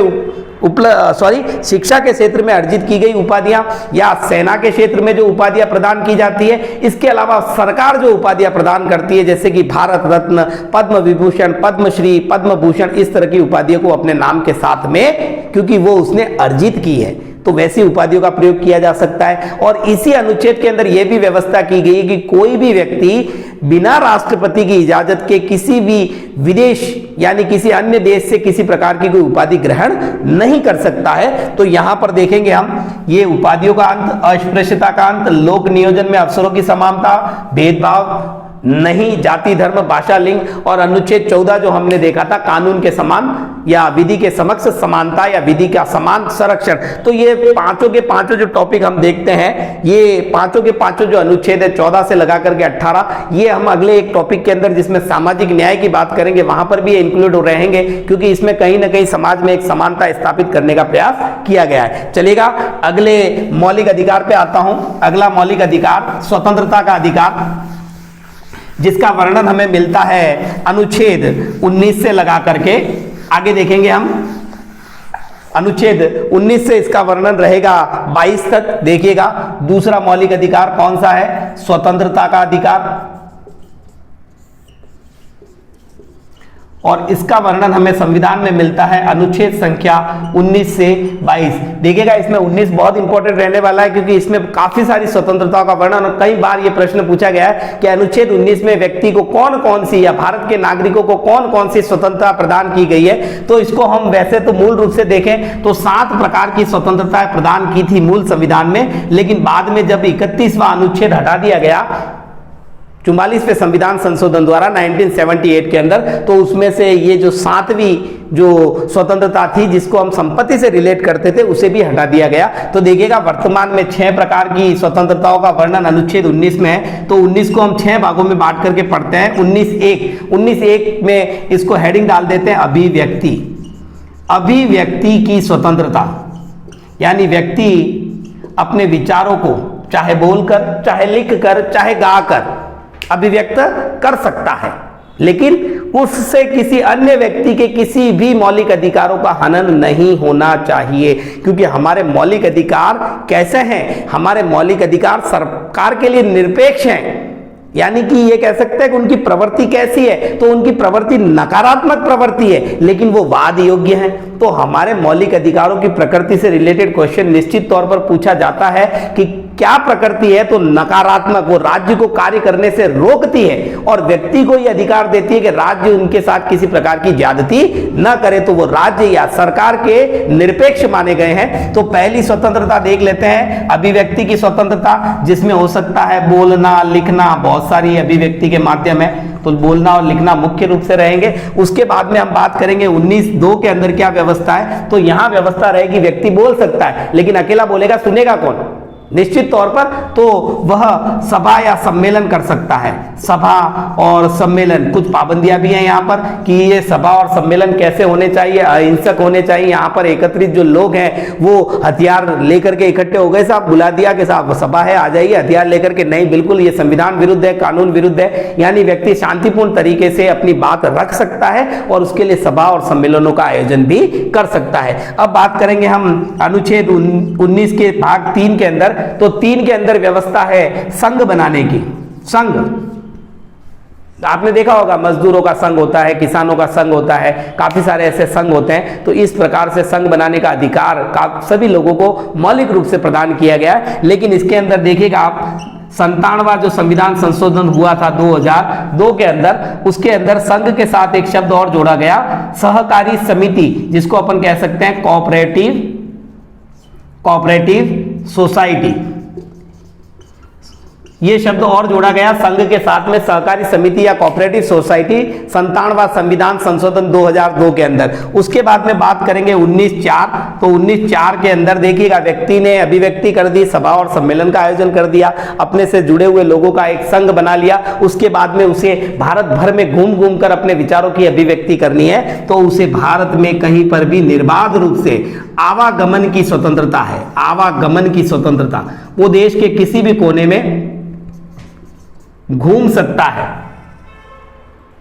शिक्षा के क्षेत्र में अर्जित की गई उपाधियां या सेना के क्षेत्र में जो उपाधियां प्रदान की जाती है, इसके अलावा सरकार जो उपाधियां प्रदान करती है जैसे कि भारत रत्न, पद्म विभूषण, पद्मश्री, पद्म भूषण, इस तरह की उपाधियों को अपने नाम के साथ में, क्योंकि वो उसने अर्जित की है, तो वैसी उपाधियों का प्रयोग किया जा सकता है। और इसी अनुच्छेद के अंदर यह भी व्यवस्था की गई है कि कोई भी व्यक्ति बिना राष्ट्रपति की इजाजत के किसी भी विदेश यानी किसी अन्य देश से किसी प्रकार की कोई उपाधि ग्रहण नहीं कर सकता है। तो यहां पर देखेंगे हम ये उपाधियों का अंत, अस्पृश्यता का अंत, लोक नियोजन में अवसरों की समानता, भेदभाव नहीं, जाति, धर्म, भाषा, लिंग, और अनुच्छेद 14 जो हमने देखा था कानून के समान या विधि के समक्ष समानता या विधि का समान संरक्षण। तो ये पांचों के पांचों जो टॉपिक हम देखते हैं, ये पांचों के पांचों जो अनुच्छेद है 14 से लगा करके 18, ये हम अगले एक टॉपिक के अंदर जिसमें सामाजिक न्याय की बात करेंगे वहां पर भी इंक्लूड रहेंगे, क्योंकि इसमें कहीं ना कहीं समाज में एक समानता स्थापित करने का प्रयास किया गया है। चलेगा, अगले मौलिक अधिकार पे आता हूं। अगला मौलिक अधिकार स्वतंत्रता का अधिकार, जिसका वर्णन हमें मिलता है अनुच्छेद 19 से लगा करके, आगे देखेंगे हम अनुच्छेद 19 से इसका वर्णन रहेगा 22 तक। देखिएगा दूसरा मौलिक अधिकार कौन सा है, स्वतंत्रता का अधिकार, और इसका वर्णन हमें संविधान में मिलता है अनुच्छेद संख्या 19 से 22। देखिएगा इसमें 19 बहुत इंपॉर्टेंट रहने वाला है, क्योंकि इसमें काफी सारी स्वतंत्रताओं का वर्णन, और कई बार यह प्रश्न पूछा गया है कि अनुच्छेद 19 में व्यक्ति को कौन कौन सी या भारत के नागरिकों को कौन कौन सी स्वतंत्रता प्रदान की गई है। तो इसको हम वैसे तो मूल रूप से देखें तो 7 प्रकार की स्वतंत्रताएं प्रदान की थी मूल संविधान में, लेकिन बाद में जब 31वां अनुच्छेद हटा दिया गया 44वें संविधान संशोधन द्वारा 1978 के अंदर, तो उसमें से ये जो 7वीं जो स्वतंत्रता थी जिसको हम संपत्ति से रिलेट करते थे उसे भी हटा दिया गया। तो देखिएगा वर्तमान में 6 प्रकार की स्वतंत्रताओं का वर्णन अनुच्छेद 19 में है। तो 19 को हम 6 भागों में बांट करके पढ़ते हैं। 19(1) में इसको हेडिंग डाल देते हैं अभिव्यक्ति। अभिव्यक्ति की स्वतंत्रता, यानी व्यक्ति अपने विचारों को चाहे बोलकर, चाहे लिखकर, चाहे गाकर अभिव्यक्त कर सकता है, लेकिन उससे किसी अन्य व्यक्ति के किसी भी मौलिक अधिकारों का हनन नहीं होना चाहिए। क्योंकि हमारे मौलिक अधिकार कैसे हैं, हमारे मौलिक अधिकार सरकार के लिए निरपेक्ष हैं, यानी कि ये कह सकते हैं कि उनकी प्रवृत्ति कैसी है, तो उनकी प्रवृत्ति नकारात्मक प्रवृत्ति है, लेकिन वो वाद योग्य है। तो हमारे मौलिक अधिकारों की प्रकृति से रिलेटेड क्वेश्चन निश्चित तौर पर पूछा जाता है कि क्या प्रकृति है, तो नकारात्मक, वो राज्य को कार्य करने से रोकती है और व्यक्ति को ये अधिकार देती है कि राज्य उनके साथ किसी प्रकार की ज्यादती न करे, तो वो राज्य या सरकार के निरपेक्ष माने गए हैं। तो पहली स्वतंत्रता देख लेते हैं, अभिव्यक्ति की स्वतंत्रता, जिसमें हो सकता है बोलना, लिखना, बहुत सारी अभिव्यक्ति के माध्यम है, तो बोलना और लिखना मुख्य रूप से रहेंगे। उसके बाद में हम बात करेंगे 19(2) के अंदर क्या व्यवस्था है। तो यहां व्यवस्था रहेगी व्यक्ति बोल सकता है, लेकिन अकेला बोलेगा, सुनेगा कौन? निश्चित तौर पर तो वह सभा या सम्मेलन कर सकता है। सभा और सम्मेलन, कुछ पाबंदियां भी हैं यहाँ पर कि ये सभा और सम्मेलन कैसे होने चाहिए, अहिंसक होने चाहिए। यहाँ पर एकत्रित जो लोग हैं वो हथियार लेकर के इकट्ठे हो गए, साहब बुला दिया कि साहब सभा है आ जाइए हथियार लेकर के, नहीं, बिल्कुल ये संविधान विरुद्ध है, कानून विरुद्ध है। यानी व्यक्ति शांतिपूर्ण तरीके से अपनी बात रख सकता है और उसके लिए सभा और सम्मेलनों का आयोजन भी कर सकता है। अब बात करेंगे हम अनुच्छेद 19 के भाग 3 के अंदर। तो 3 के अंदर व्यवस्था है संघ बनाने की। संघ आपने देखा होगा, मजदूरों का संघ होता है, किसानों का संघ होता है, काफी सारे ऐसे संघ होते हैं। तो इस प्रकार से संघ बनाने का अधिकार सभी लोगों को मौलिक रूप से प्रदान किया गया है। लेकिन इसके अंदर देखिएगा आप 57वां जो संविधान संशोधन हुआ था 2002 के अंदर, उसके अंदर संघ के साथ एक शब्द और जोड़ा गया, सहकारी समिति, जिसको अपन कह सकते हैं कोऑपरेटिव सोसाइटी। ये शब्द और जोड़ा गया संघ के साथ में, सहकारी समिति या कोऑपरेटिव सोसाइटी, 57वां संविधान संशोधन 2002 के अंदर। उसके बाद में बात करेंगे 19(4). तो 19(4) के अंदर देखिएगा व्यक्ति ने अभिव्यक्ति कर दी, सभा और सम्मेलन का आयोजन कर दिया, अपने से जुड़े हुए लोगों का एक संघ बना लिया। उसके बाद में उसे भारत भर में घूम घूम कर अपने विचारों की अभिव्यक्ति करनी है, तो उसे भारत में कहीं पर भी निर्बाध रूप से आवागमन की स्वतंत्रता है। आवागमन की स्वतंत्रता, वो देश के किसी भी कोने में घूम सकता है,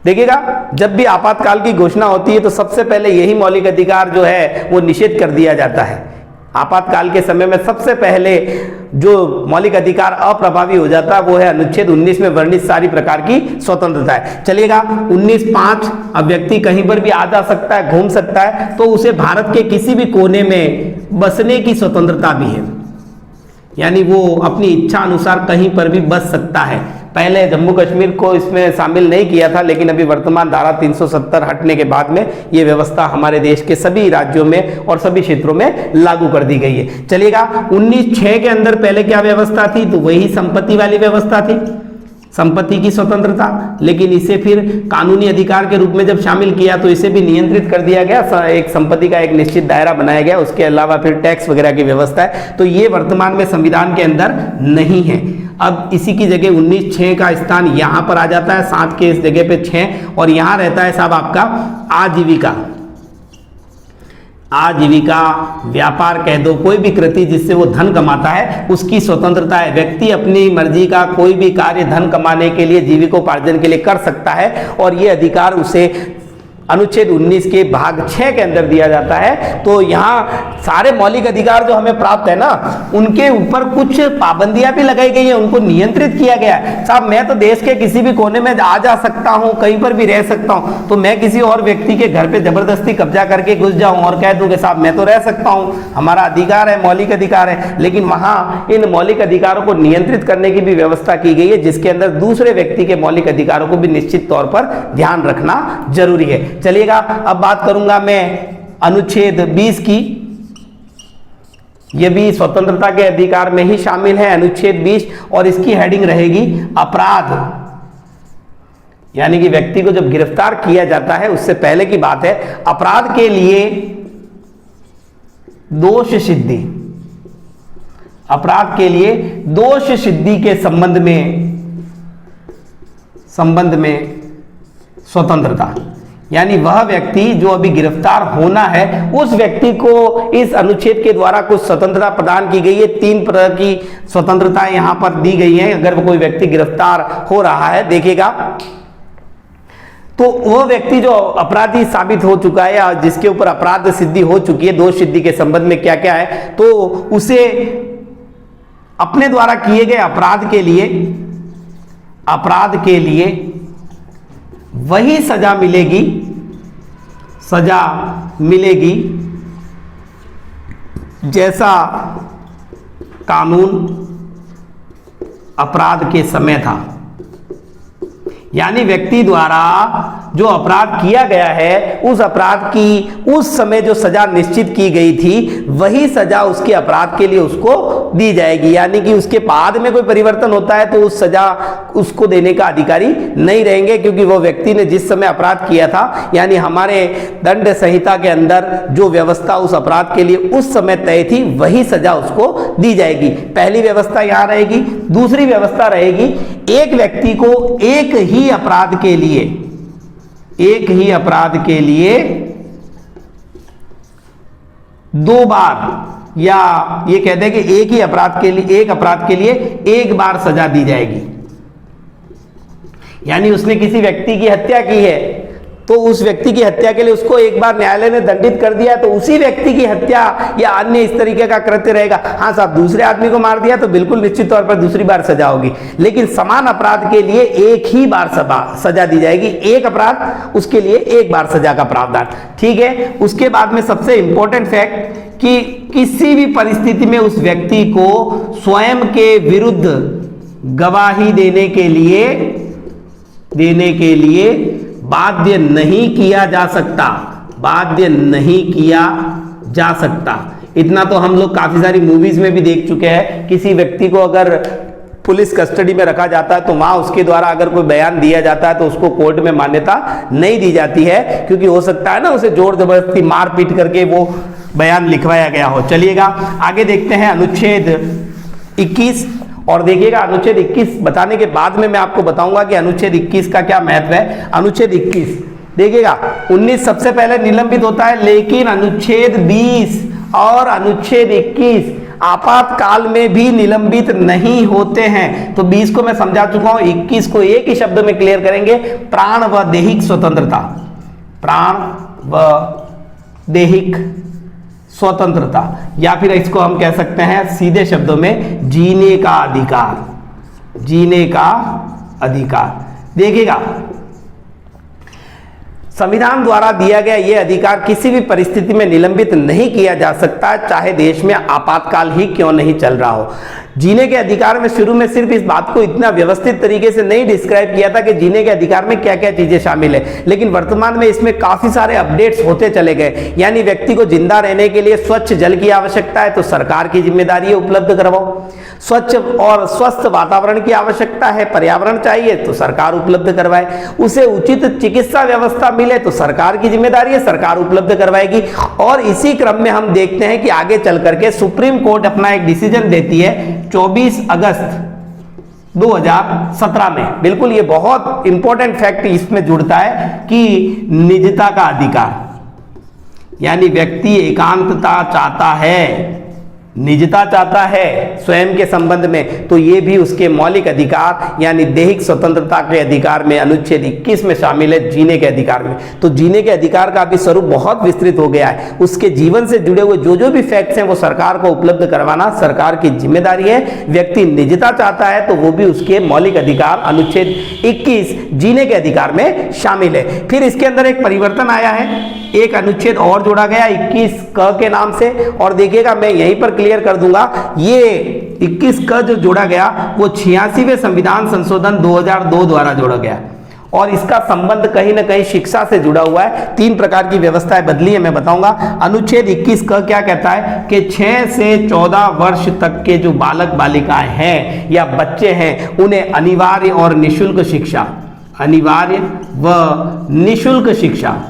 देखिएगा, जब भी आपातकाल की घोषणा होती है तो सबसे पहले यही मौलिक अधिकार जो है वो निषेध कर दिया जाता है। आपातकाल के समय में सबसे पहले जो मौलिक अधिकार अप्रभावी हो जाता है वो है अनुच्छेद 19 में वर्णित सारी प्रकार की स्वतंत्रता है। चलिएगा 19(5), अब व्यक्ति कहीं पर भी आ जा सकता है, घूम सकता है, तो उसे भारत के किसी भी कोने में बसने की स्वतंत्रता भी है, यानी वो अपनी इच्छा अनुसार कहीं पर भी बस सकता है। पहले जम्मू कश्मीर को इसमें शामिल नहीं किया था, लेकिन अभी वर्तमान धारा 370 हटने के बाद में ये व्यवस्था हमारे देश के सभी राज्यों में और सभी क्षेत्रों में लागू कर दी गई है। चलिएगा 19(6) के अंदर पहले क्या व्यवस्था थी, तो वही संपत्ति वाली व्यवस्था थी, संपत्ति की स्वतंत्रता, लेकिन इसे फिर कानूनी अधिकार के रूप में जब शामिल किया तो इसे भी नियंत्रित कर दिया गया, एक संपत्ति का एक निश्चित दायरा बनाया गया, उसके अलावा फिर टैक्स वगैरह की व्यवस्था है, तो ये वर्तमान में संविधान के अंदर नहीं है। अब इसी की जगह 19(6) का स्थान यहां पर आ जाता है, 7 के इस जगह पे 6, और यहां रहता है साहब आपका आजीविका। आजीविका, व्यापार कह दो, कोई भी कृति जिससे वो धन कमाता है उसकी स्वतंत्रता है। व्यक्ति अपनी मर्जी का कोई भी कार्य धन कमाने के लिए, जीविकोपार्जन के लिए कर सकता है, और ये अधिकार उसे अनुच्छेद 19 के भाग 6 के अंदर दिया जाता है। तो यहाँ सारे मौलिक अधिकार जो हमें प्राप्त है ना, उनके ऊपर कुछ पाबंदियां भी लगाई गई है, उनको नियंत्रित किया गया है। साहब मैं तो देश के किसी भी कोने में आ जा सकता हूँ, कहीं पर भी रह सकता हूँ, तो मैं किसी और व्यक्ति के घर पे जबरदस्ती कब्जा करके घुस जाऊं और कह दूं कि साहब मैं तो रह सकता हूँ, हमारा अधिकार है, मौलिक अधिकार है, लेकिन वहां इन मौलिक अधिकारों को नियंत्रित करने की भी व्यवस्था की गई है, जिसके अंदर दूसरे व्यक्ति के मौलिक अधिकारों को भी निश्चित तौर पर ध्यान रखना जरूरी है। चलिएगा अब बात करूंगा मैं अनुच्छेद 20 की, यह भी स्वतंत्रता के अधिकार में ही शामिल है, अनुच्छेद 20, और इसकी हेडिंग रहेगी अपराध। यानी कि व्यक्ति को जब गिरफ्तार किया जाता है उससे पहले की बात है, अपराध के लिए दोष सिद्धि, अपराध के लिए दोष सिद्धि के संबंध में स्वतंत्रता, यानी वह व्यक्ति जो अभी गिरफ्तार होना है उस व्यक्ति को इस अनुच्छेद के द्वारा कुछ स्वतंत्रता प्रदान की गई है। 3 प्रकार की स्वतंत्रता यहां पर दी गई है। अगर कोई व्यक्ति गिरफ्तार हो रहा है, देखिएगा, तो वह व्यक्ति जो अपराधी साबित हो चुका है या जिसके ऊपर अपराध सिद्धि हो चुकी है, दोष सिद्धि के संबंध में क्या क्या है, तो उसे अपने द्वारा किए गए अपराध के लिए वही सजा मिलेगी जैसा कानून अपराध के समय था। यानी व्यक्ति द्वारा जो अपराध किया गया है, उस अपराध की उस समय जो सजा निश्चित की गई थी, वही सजा उसके अपराध के लिए उसको दी जाएगी। यानी कि उसके बाद में कोई परिवर्तन होता है तो उस सजा उसको देने का अधिकारी नहीं रहेंगे, क्योंकि वो व्यक्ति ने जिस समय अपराध किया था, यानी हमारे दंड संहिता के अंदर जो व्यवस्था उस अपराध के लिए उस समय तय थी, वही सजा उसको दी जाएगी। पहली व्यवस्था यहां रहेगी। दूसरी व्यवस्था रहेगी, एक व्यक्ति को एक ही अपराध के लिए 2 बार, या ये कहते हैं कि एक अपराध के लिए 1 बार सजा दी जाएगी। यानी उसने किसी व्यक्ति की हत्या की है तो उस व्यक्ति की हत्या के लिए उसको 1 बार न्यायालय ने दंडित कर दिया, तो उसी व्यक्ति की हत्या या अन्य इस तरीके का कृत्य रहेगा। हाँ साहब, दूसरे आदमी को मार दिया तो बिल्कुल निश्चित तौर पर दूसरी बार सजा होगी, लेकिन समान अपराध के लिए 1 ही बार सजा दी जाएगी। एक अपराध, उसके लिए 1 बार सजा का प्रावधान। ठीक है। उसके बाद में सबसे इंपॉर्टेंट फैक्ट कि किसी भी परिस्थिति में उस व्यक्ति को स्वयं के विरुद्ध गवाही देने के लिए बाध्य नहीं किया जा सकता। इतना तो हम लोग काफी सारी मूवीज में भी देख चुके हैं। किसी व्यक्ति को अगर पुलिस कस्टडी में रखा जाता है तो वहां उसके द्वारा अगर कोई बयान दिया जाता है तो उसको कोर्ट में मान्यता नहीं दी जाती है, क्योंकि हो सकता है ना उसे जोर जबरदस्ती मार पीट करके वो बयान लिखवाया गया हो। चलिएगा आगे देखते हैं अनुच्छेद 21, और देखिएगा अनुच्छेद 21 बताने के बाद में मैं आपको बताऊंगा कि अनुच्छेद 21 का क्या महत्व है। अनुच्छेद 21 देखिएगा, 19 सबसे पहले निलंबित होता है, लेकिन अनुच्छेद 20 और अनुच्छेद 21 आपातकाल में भी निलंबित नहीं होते हैं। तो 20 को मैं समझा चुका हूं, 21 को एक ही शब्द में क्लियर करेंगे, प्राण व दैहिक स्वतंत्रता। प्राण व दैहिक स्वतंत्रता, या फिर इसको हम कह सकते हैं सीधे शब्दों में जीने का अधिकार। जीने का अधिकार। देखिएगा, संविधान द्वारा दिया गया यह अधिकार किसी भी परिस्थिति में निलंबित नहीं किया जा सकता, चाहे देश में आपातकाल ही क्यों नहीं चल रहा हो। जीने के अधिकार में शुरू में सिर्फ इस बात को इतना व्यवस्थित तरीके से नहीं डिस्क्राइब किया था कि जीने के अधिकार में क्या क्या चीजें शामिल है, लेकिन वर्तमान में इसमें काफी सारे अपडेट्स होते चले गए। यानी व्यक्ति को जिंदा रहने के लिए स्वच्छ जल की आवश्यकता है, तो सरकार की जिम्मेदारी है उपलब्ध करवाओ। स्वच्छ और स्वस्थ वातावरण की आवश्यकता है, पर्यावरण चाहिए तो सरकार उपलब्ध करवाए। उसे उचित चिकित्सा व्यवस्था मिले तो सरकार की जिम्मेदारी है, सरकार उपलब्ध करवाएगी। और इसी क्रम में हम देखते हैं कि आगे चल करके सुप्रीम कोर्ट अपना एक डिसीजन देती है 24 अगस्त 2017 में। बिल्कुल, ये बहुत इंपॉर्टेंट फैक्ट इसमें जुड़ता है कि निजता का अधिकार, यानी व्यक्ति एकांतता चाहता है, निजता चाहता है स्वयं के संबंध में, तो ये भी उसके मौलिक अधिकार यानी दैहिक स्वतंत्रता के अधिकार में अनुच्छेद 21 में शामिल है, जीने के अधिकार में। तो जीने के अधिकार का भी स्वरूप बहुत विस्तृत हो गया है। उसके जीवन से जुड़े हुए जो भी फैक्ट्स हैं वो सरकार को उपलब्ध करवाना सरकार की जिम्मेदारी है। व्यक्ति निजता चाहता है तो वो भी उसके मौलिक अधिकार अनुच्छेद 21 जीने के अधिकार में शामिल है। फिर इसके अंदर एक परिवर्तन आया है, एक अनुच्छेद और जोड़ा गया 21 क के नाम से, और देखिएगा मैं यहीं पर क्लियर कर दूंगा, ये 21 क जो जोड़ा गया वो 86वें संविधान संशोधन 2002 द्वारा जोड़ा गया, और इसका संबंध कहीं ना कहीं शिक्षा से जुड़ा हुआ है। 3 प्रकार की व्यवस्थाएं बदली है, मैं बताऊंगा। अनुच्छेद 21 क क्या कहता है कि 6 से 14 वर्ष तक के जो बालक बालिकाएं हैं या बच्चे हैं उन्हें अनिवार्य और निःशुल्क शिक्षा, अनिवार्य व निःशुल्क शिक्षा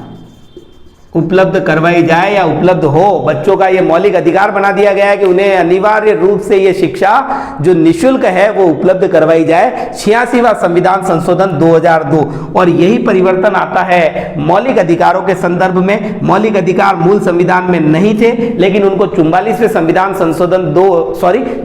उपलब्ध करवाई जाए या उपलब्ध हो। बच्चों का ये मौलिक अधिकार बना दिया गया है कि उन्हें अनिवार्य रूप से ये शिक्षा जो निःशुल्क है वो उपलब्ध करवाई जाए। 86वां संविधान संशोधन 2002, और यही परिवर्तन आता है मौलिक अधिकारों के संदर्भ में। मौलिक अधिकार मूल संविधान में नहीं थे, लेकिन उनको 44वें संविधान संशोधन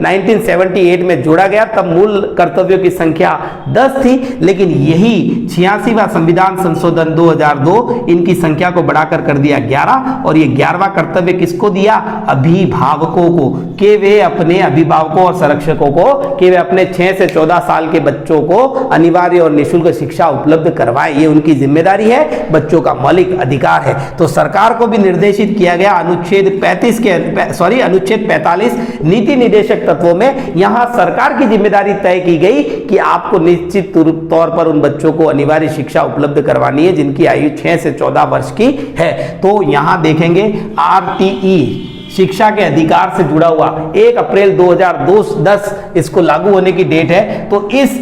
1978 में जोड़ा गया। तब मूल कर्तव्यों की संख्या 10 थी, लेकिन यही 86वां संविधान संशोधन 2002 इनकी संख्या को बढ़ाकर दिया 11, और ये 11वां कर्तव्य किसको दिया? अभिभावकों को, कि वे अपने अभिभावकों और संरक्षकों को, कि वे अपने 6 से 14 साल के बच्चों को अनिवार्य और निःशुल्क शिक्षा उपलब्ध करवाए। ये उनकी जिम्मेदारी है, बच्चों का मौलिक अधिकार है। तो सरकार को भी निर्देशित किया गया अनुच्छेद 45 नीति निदेशक तत्वों में। यहां सरकार की जिम्मेदारी तय की गई कि आपको निश्चित तौर पर उन बच्चों को अनिवार्य शिक्षा उपलब्ध करवानी है जिनकी आयु 6 से 14 वर्ष की है। तो यहां देखेंगे आरटीई शिक्षा के अधिकार से जुड़ा हुआ 1 अप्रैल 2010 इसको लागू होने की डेट है। तो इस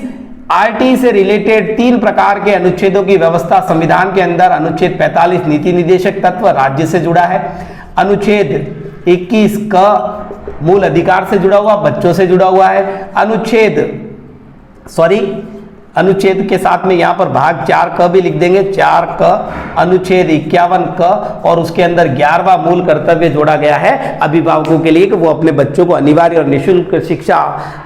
आरटीई से रिलेटेड 3 प्रकार के अनुच्छेदों की व्यवस्था संविधान के अंदर अनुच्छेद 45 नीति निदेशक तत्व राज्य से जुड़ा है, अनुच्छेद 21 का मूल अधिकार से जुड़ा हुआ, बच्चों से जुड़ा हुआ है, अनुच्छेद के साथ में यहां पर भाग 4 क भी लिख देंगे, 4 क, अनुच्छेद 51 क, और उसके अंदर 11वां मूल कर्तव्य जोड़ा गया है अभिभावकों के लिए कि वो अपने बच्चों को अनिवार्य और निःशुल्क शिक्षा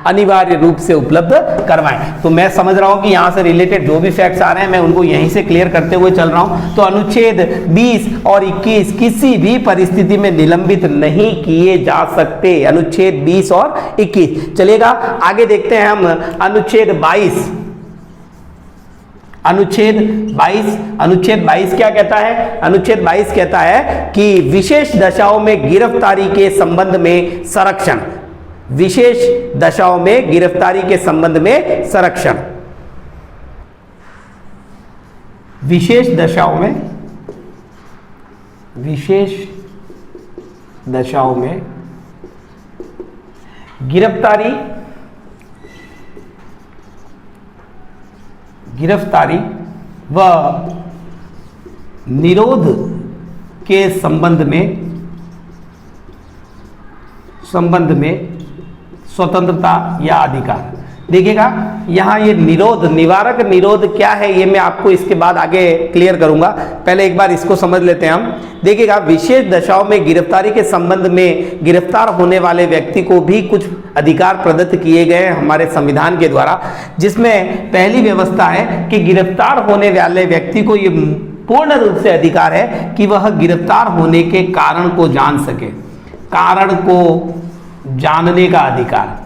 अनिवार्य रूप से उपलब्ध करवाएं। तो मैं समझ रहा हूं कि यहां से रिलेटेड जो भी फैक्ट्स आ रहे हैं मैं उनको यहीं से क्लियर करते हुए चल रहा हूं। तो अनुच्छेद 20 और 21 किसी भी परिस्थिति में निलंबित नहीं किए जा सकते, अनुच्छेद 20 और 21। चलिएगा आगे देखते हैं हम अनुच्छेद 22। अनुच्छेद 22 क्या कहता है? अनुच्छेद 22 कहता है कि विशेष दशाओं में गिरफ्तारी के संबंध में संरक्षण, विशेष दशाओं में गिरफ्तारी के संबंध में संरक्षण, विशेष दशाओं में गिरफ्तारी व निरोध के संबंध में स्वतंत्रता या अधिकार, देखिएगा यहाँ ये निरोध, निवारक निरोध क्या है ये मैं आपको इसके बाद आगे क्लियर करूंगा। पहले एक बार इसको समझ लेते हैं हम। देखिएगा विशेष दशाओं में गिरफ्तारी के संबंध में गिरफ्तार होने वाले व्यक्ति को भी कुछ अधिकार प्रदत्त किए गए हैं हमारे संविधान के द्वारा, जिसमें पहली व्यवस्था है कि गिरफ्तार होने वाले व्यक्ति को ये पूर्ण रूप से अधिकार है कि वह गिरफ्तार होने के कारण को जान सके। कारण को जानने का अधिकार,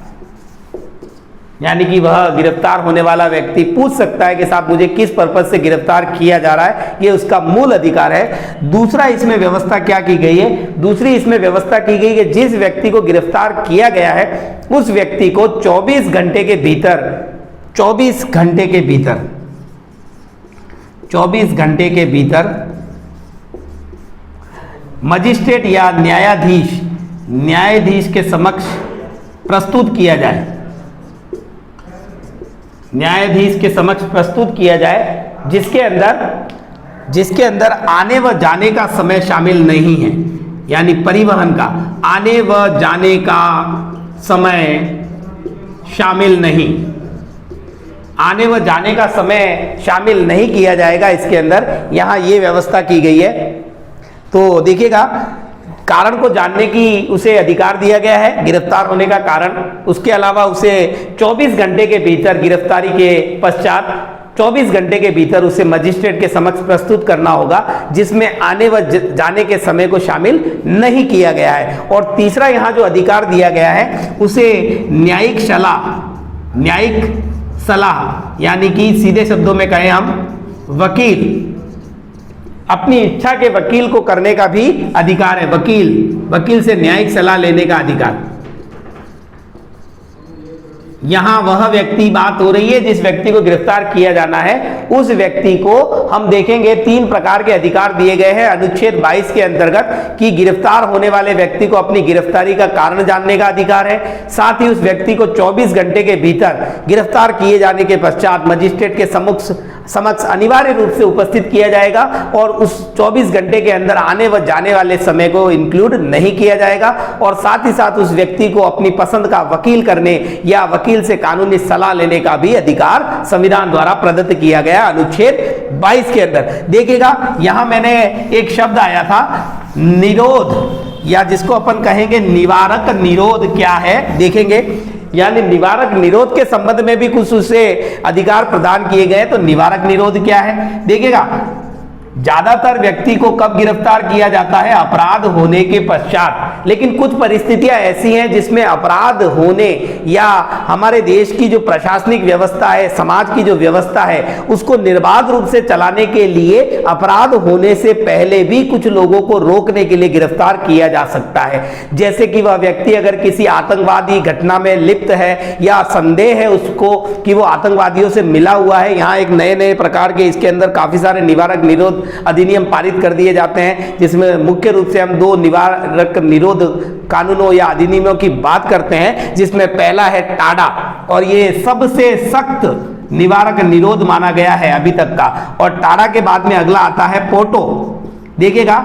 यानी कि वह गिरफ्तार होने वाला व्यक्ति पूछ सकता है कि साहब मुझे किस पर्पज से गिरफ्तार किया जा रहा है, ये उसका मूल अधिकार है। दूसरा इसमें व्यवस्था क्या की गई है, दूसरी इसमें व्यवस्था की गई है जिस व्यक्ति को गिरफ्तार किया गया है उस व्यक्ति को 24 घंटे के भीतर 24 घंटे के भीतर मजिस्ट्रेट या न्यायाधीश के समक्ष प्रस्तुत किया जाए, न्यायाधीश के समक्ष प्रस्तुत किया जाए, जिसके अंदर आने व जाने का समय शामिल नहीं है, यानी परिवहन का आने व जाने का समय शामिल नहीं, आने व जाने का समय शामिल नहीं किया जाएगा इसके अंदर। यहाँ ये व्यवस्था की गई है। तो देखिएगा कारण को जानने की उसे अधिकार दिया गया है, गिरफ्तार होने का कारण। उसके अलावा उसे 24 घंटे के भीतर, गिरफ्तारी के पश्चात 24 घंटे के भीतर उसे मजिस्ट्रेट के समक्ष प्रस्तुत करना होगा, जिसमें आने व जाने के समय को शामिल नहीं किया गया है। और तीसरा यहाँ जो अधिकार दिया गया है उसे न्यायिक सलाह, यानी कि सीधे शब्दों में कहें हम वकील, अपनी इच्छा के वकील को करने का भी अधिकार है। वकील से न्यायिक सलाह लेने का अधिकार। यहां वह व्यक्ति बात हो रही है जिस व्यक्ति को गिरफ्तार किया जाना है, उस व्यक्ति को हम देखेंगे 3 प्रकार के अधिकार दिए गए हैं अनुच्छेद 22 के अंतर्गत, कि गिरफ्तार होने वाले व्यक्ति को अपनी गिरफ्तारी का कारण जानने का अधिकार है, साथ ही उस व्यक्ति को 24 घंटे के भीतर गिरफ्तार किए जाने के पश्चात मजिस्ट्रेट के समक्ष अनिवार्य रूप से उपस्थित किया जाएगा और उस 24 घंटे के अंदर आने व जाने वाले समय को इंक्लूड नहीं किया जाएगा, और साथ ही साथ उस व्यक्ति को अपनी पसंद का वकील करने या वकील से कानूनी सलाह लेने का भी अधिकार संविधान द्वारा प्रदत्त किया गया अनुच्छेद 22 के अंदर। देखिएगा यहां मैंने एक शब्द आया था निरोध, या जिसको अपन कहेंगे निवारक निरोध क्या है देखेंगे। यानी निवारक निरोध के संबंध में भी कुछ उसे अधिकार प्रदान किए गए। तो निवारक निरोध क्या है देखिएगा, ज्यादातर व्यक्ति को कब गिरफ्तार किया जाता है, अपराध होने के पश्चात, लेकिन कुछ परिस्थितियां ऐसी हैं जिसमें अपराध होने या हमारे देश की जो प्रशासनिक व्यवस्था है, समाज की जो व्यवस्था है, उसको निर्बाध रूप से चलाने के लिए अपराध होने से पहले भी कुछ लोगों को रोकने के लिए गिरफ्तार किया जा सकता है। जैसे कि वह व्यक्ति अगर किसी आतंकवादी घटना में लिप्त है या संदेह है उसको कि वो आतंकवादियों से मिला हुआ है, यहाँ एक नए प्रकार के इसके अंदर काफी सारे निवारक निरोध अधिनियम पारित कर दिए जाते हैं, जिसमें मुख्य रूप से हम 2 निवारक निरोध कानूनों या अधिनियमों की बात करते हैं, जिसमें पहला है टाडा, और ये सबसे सख्त निवारक निरोध माना गया है अभी तक का। और टाडा के बाद में अगला आता है पोटो। देखिएगा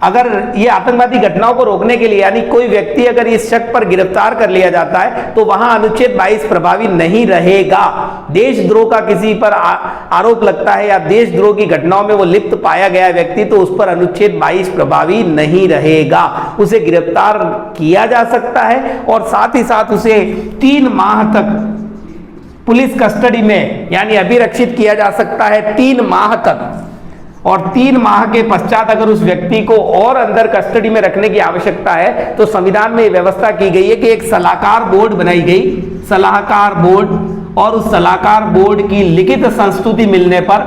अगर ये आतंकवादी घटनाओं को रोकने के लिए, यानी कोई व्यक्ति अगर इस शक पर गिरफ्तार कर लिया जाता है तो वहां अनुच्छेद 22 प्रभावी नहीं रहेगा। देशद्रोह का किसी पर आरोप लगता है या देशद्रोह की घटनाओं में वो लिप्त पाया गया व्यक्ति, तो उस पर अनुच्छेद 22 प्रभावी नहीं रहेगा, उसे गिरफ्तार किया जा सकता है और साथ ही साथ उसे 3 माह तक पुलिस कस्टडी में यानी अभिरक्षित किया जा सकता है 3 माह तक। और 3 माह के पश्चात अगर उस व्यक्ति को और अंदर कस्टडी में रखने की आवश्यकता है तो संविधान में व्यवस्था की गई है कि एक सलाहकार बोर्ड बनाई गई, सलाहकार बोर्ड, और उस सलाहकार बोर्ड की लिखित संस्तुति मिलने पर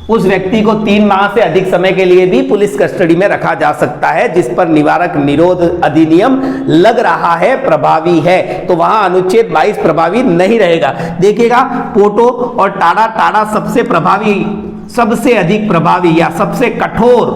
उस व्यक्ति को 3 माह से अधिक समय के लिए भी पुलिस कस्टडी में रखा जा सकता है, जिस पर निवारक निरोध अधिनियम लग रहा है, प्रभावी है। तो वहां अनुच्छेद 22 प्रभावी नहीं रहेगा। देखिएगा पोटो और टाडा सबसे प्रभावी, सबसे अधिक प्रभावी या सबसे कठोर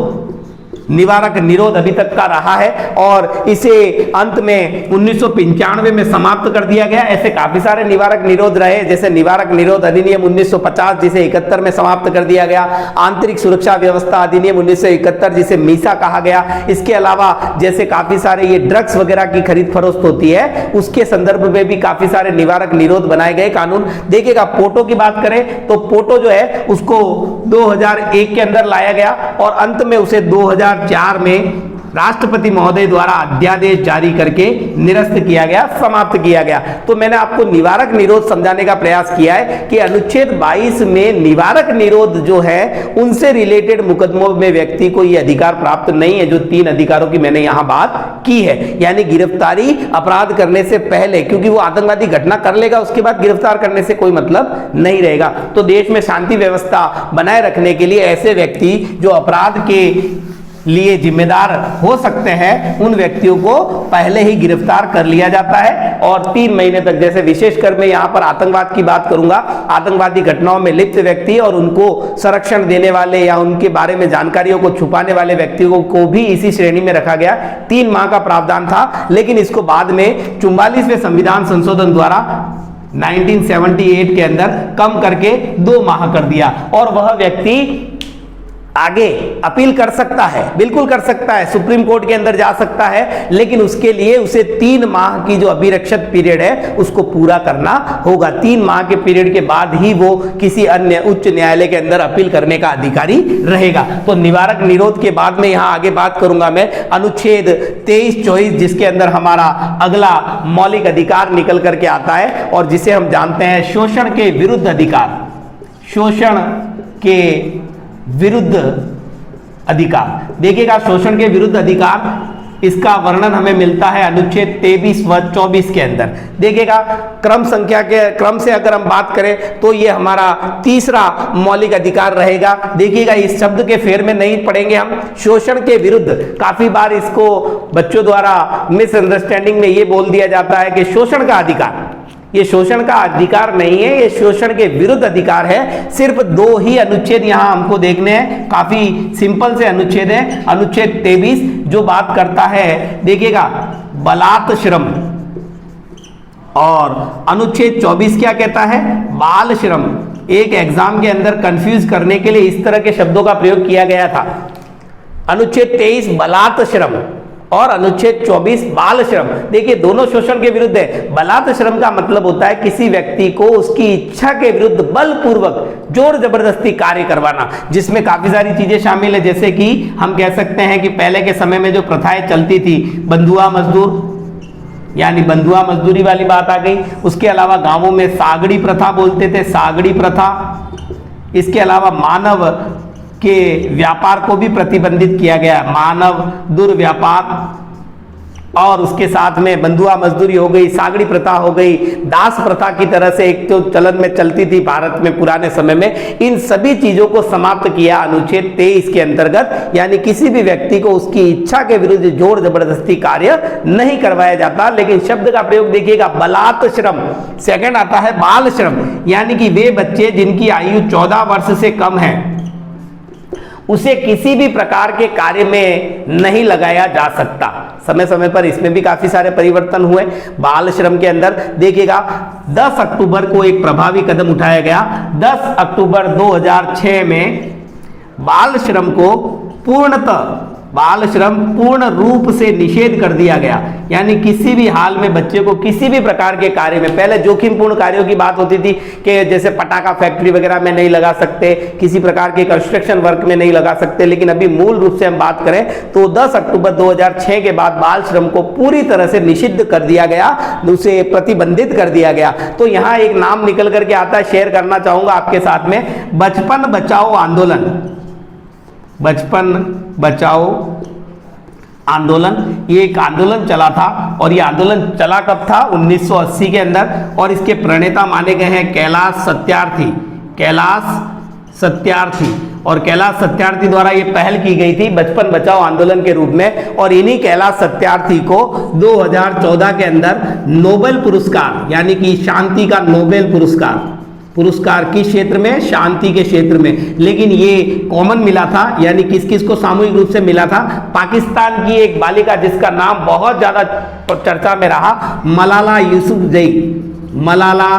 निवारक निरोध अभी तक का रहा है और इसे अंत में 1995 में समाप्त कर दिया गया। ऐसे काफी सारे निवारक निरोध रहे, जैसे निवारक निरोध अधिनियम 1950 जिसे 71 में समाप्त कर दिया गया, आंतरिक सुरक्षा व्यवस्था अधिनियम 1971 जिसे मीसा कहा गया। इसके अलावा जैसे काफी सारे ये ड्रग्स वगैरह की खरीद फरोख्त होती है उसके संदर्भ में भी काफी सारे निवारक निरोध बनाए गए कानून। देखिएगा पोटो की बात करें तो पोटो जो है उसको 2001 के अंदर लाया गया और अंत में उसे 2004 में राष्ट्रपति महोदय द्वारा अध्यादेश जारी करके निरस्त किया गया, समाप्त किया गया। तो मैंने आपको निवारक निरोध समझाने का प्रयास किया है कि अनुच्छेद 22 में निवारक निरोध जो है उनसे रिलेटेड मुकदमों में व्यक्ति को यह अधिकार प्राप्त नहीं है जो 3 अधिकारों की मैंने यहां बात की है, यानी गिरफ्तारी अपराध करने से पहले, क्योंकि वो आतंकवादी घटना कर लेगा उसके बाद गिरफ्तार करने से कोई मतलब नहीं रहेगा। तो देश में शांति व्यवस्था बनाए रखने के लिए ऐसे व्यक्ति जो अपराध के लिए जिम्मेदार हो सकते हैं उन व्यक्तियों को पहले ही गिरफ्तार कर लिया जाता है और 3 महीने तक, जैसे विशेषकर मैं यहां पर आतंकवाद की बात करूंगा, आतंकवादी घटनाओं में लिप्त व्यक्ति और उनको संरक्षण देने वाले या उनके बारे में जानकारियों को छुपाने वाले व्यक्तियों को भी इसी श्रेणी में रखा गया। 3 माह का प्रावधान था, लेकिन इसको बाद में 44वें संविधान संशोधन द्वारा 1978 के अंदर कम करके 2 माह कर दिया और वह व्यक्ति आगे अपील कर सकता है, बिल्कुल कर सकता है, सुप्रीम कोर्ट के अंदर जा सकता है, लेकिन उसके लिए उसे 3 माह की जो अभिरक्षित पीरियड है उसको पूरा करना होगा। 3 माह के पीरियड के बाद ही वो किसी अन्य उच्च न्यायालय के अंदर अपील करने का अधिकारी रहेगा। तो निवारक निरोध के बाद में यहां आगे बात करूंगा मैं अनुच्छेद 23-24 जिसके अंदर हमारा अगला मौलिक अधिकार निकल करके आता है और जिसे हम जानते हैं शोषण के विरुद्ध अधिकार। शोषण के विरुद्ध अधिकार, देखिएगा शोषण के विरुद्ध अधिकार, इसका वर्णन हमें मिलता है अनुच्छेद 23 व 24 के अंदर। देखिएगा क्रम से अगर हम बात करें तो ये हमारा तीसरा मौलिक अधिकार रहेगा। देखिएगा इस शब्द के फेर में नहीं पढ़ेंगे हम, शोषण के विरुद्ध। काफी बार इसको बच्चों द्वारा मिसअंडरस्टैंडिंग में ये बोल दिया जाता है कि शोषण का अधिकार, ये शोषण का अधिकार नहीं है, ये शोषण के विरुद्ध अधिकार है। सिर्फ 2 ही अनुच्छेद यहां हमको देखने हैं, काफी सिंपल से अनुच्छेद है। अनुच्छेद 23 जो बात करता है, देखिएगा बलात् श्रम, और अनुच्छेद 24 क्या कहता है, बाल श्रम। एक एग्जाम के अंदर कंफ्यूज करने के लिए इस तरह के शब्दों का प्रयोग किया गया था। अनुच्छेद 23 बलात् श्रम और अनुच्छेद 24 बाल श्रम। देखिए दोनों शोषण के विरुद्ध है। बलात् श्रम का मतलब होता है किसी व्यक्ति को उसकी इच्छा के विरुद्ध बलपूर्वक जोर जबरदस्ती कार्य करवाना, जिसमें काफी सारी चीजें शामिल है। जैसे कि हम कह सकते हैं कि पहले के समय में जो प्रथाएं चलती थी, बंधुआ मजदूर यानी बंधुआ मजदूरी वाली बात आ गई। उसके अलावा गांवों में सागड़ी प्रथा बोलते थे, सागड़ी प्रथा। इसके अलावा मानव के व्यापार को भी प्रतिबंधित किया गया, मानव दुर्व्यापार, और उसके साथ में बंधुआ मजदूरी हो गई, सागड़ी प्रथा हो गई, दास प्रथा की तरह से एक तो चलन में चलती थी भारत में पुराने समय में। इन सभी चीजों को समाप्त किया अनुच्छेद 23 के अंतर्गत, यानी किसी भी व्यक्ति को उसकी इच्छा के विरुद्ध जोर जबरदस्ती कार्य नहीं करवाया जाता। लेकिन शब्द का प्रयोग देखिएगा बलात् श्रम। सेकंड आता है बाल श्रम, यानी कि वे बच्चे जिनकी आयु 14 वर्ष से कम है उसे किसी भी प्रकार के कार्य में नहीं लगाया जा सकता। समय समय पर इसमें भी काफी सारे परिवर्तन हुए। बाल श्रम के अंदर देखिएगा 10 अक्टूबर को एक प्रभावी कदम उठाया गया। 10 अक्टूबर 2006 में बाल श्रम को बाल श्रम पूर्ण रूप से निषेध कर दिया गया, यानी किसी भी हाल में बच्चे को किसी भी प्रकार के कार्य में, पहले जोखिमपूर्ण कार्यों की बात होती थी कि जैसे पटाखा फैक्ट्री वगैरह में नहीं लगा सकते, किसी प्रकार के कंस्ट्रक्शन वर्क में नहीं लगा सकते, लेकिन अभी मूल रूप से हम बात करें तो 10 अक्टूबर 2006 के बाद बाल श्रम को पूरी तरह से निषिद्ध कर दिया गया, उसे प्रतिबंधित कर दिया गया। तो यहाँ एक नाम निकल करके आता है, शेयर करना चाहूंगा आपके साथ में, बचपन बचाओ आंदोलन। बचपन बचाओ आंदोलन, ये एक आंदोलन चला था और ये आंदोलन चला कब था, 1980 के अंदर, और इसके प्रणेता माने गए हैं कैलाश सत्यार्थी। कैलाश सत्यार्थी, और कैलाश सत्यार्थी द्वारा ये पहल की गई थी बचपन बचाओ आंदोलन के रूप में। और इन्हीं कैलाश सत्यार्थी को 2014 के अंदर नोबेल पुरस्कार, यानी कि शांति का नोबेल पुरस्कार पुरस्कार किस क्षेत्र में? शांति के क्षेत्र में। लेकिन ये कॉमन मिला था, यानी किस किस को सामूहिक रूप से मिला था? पाकिस्तान की एक बालिका जिसका नाम बहुत ज्यादा चर्चा में रहा, मलाला यूसुफजई। मलाला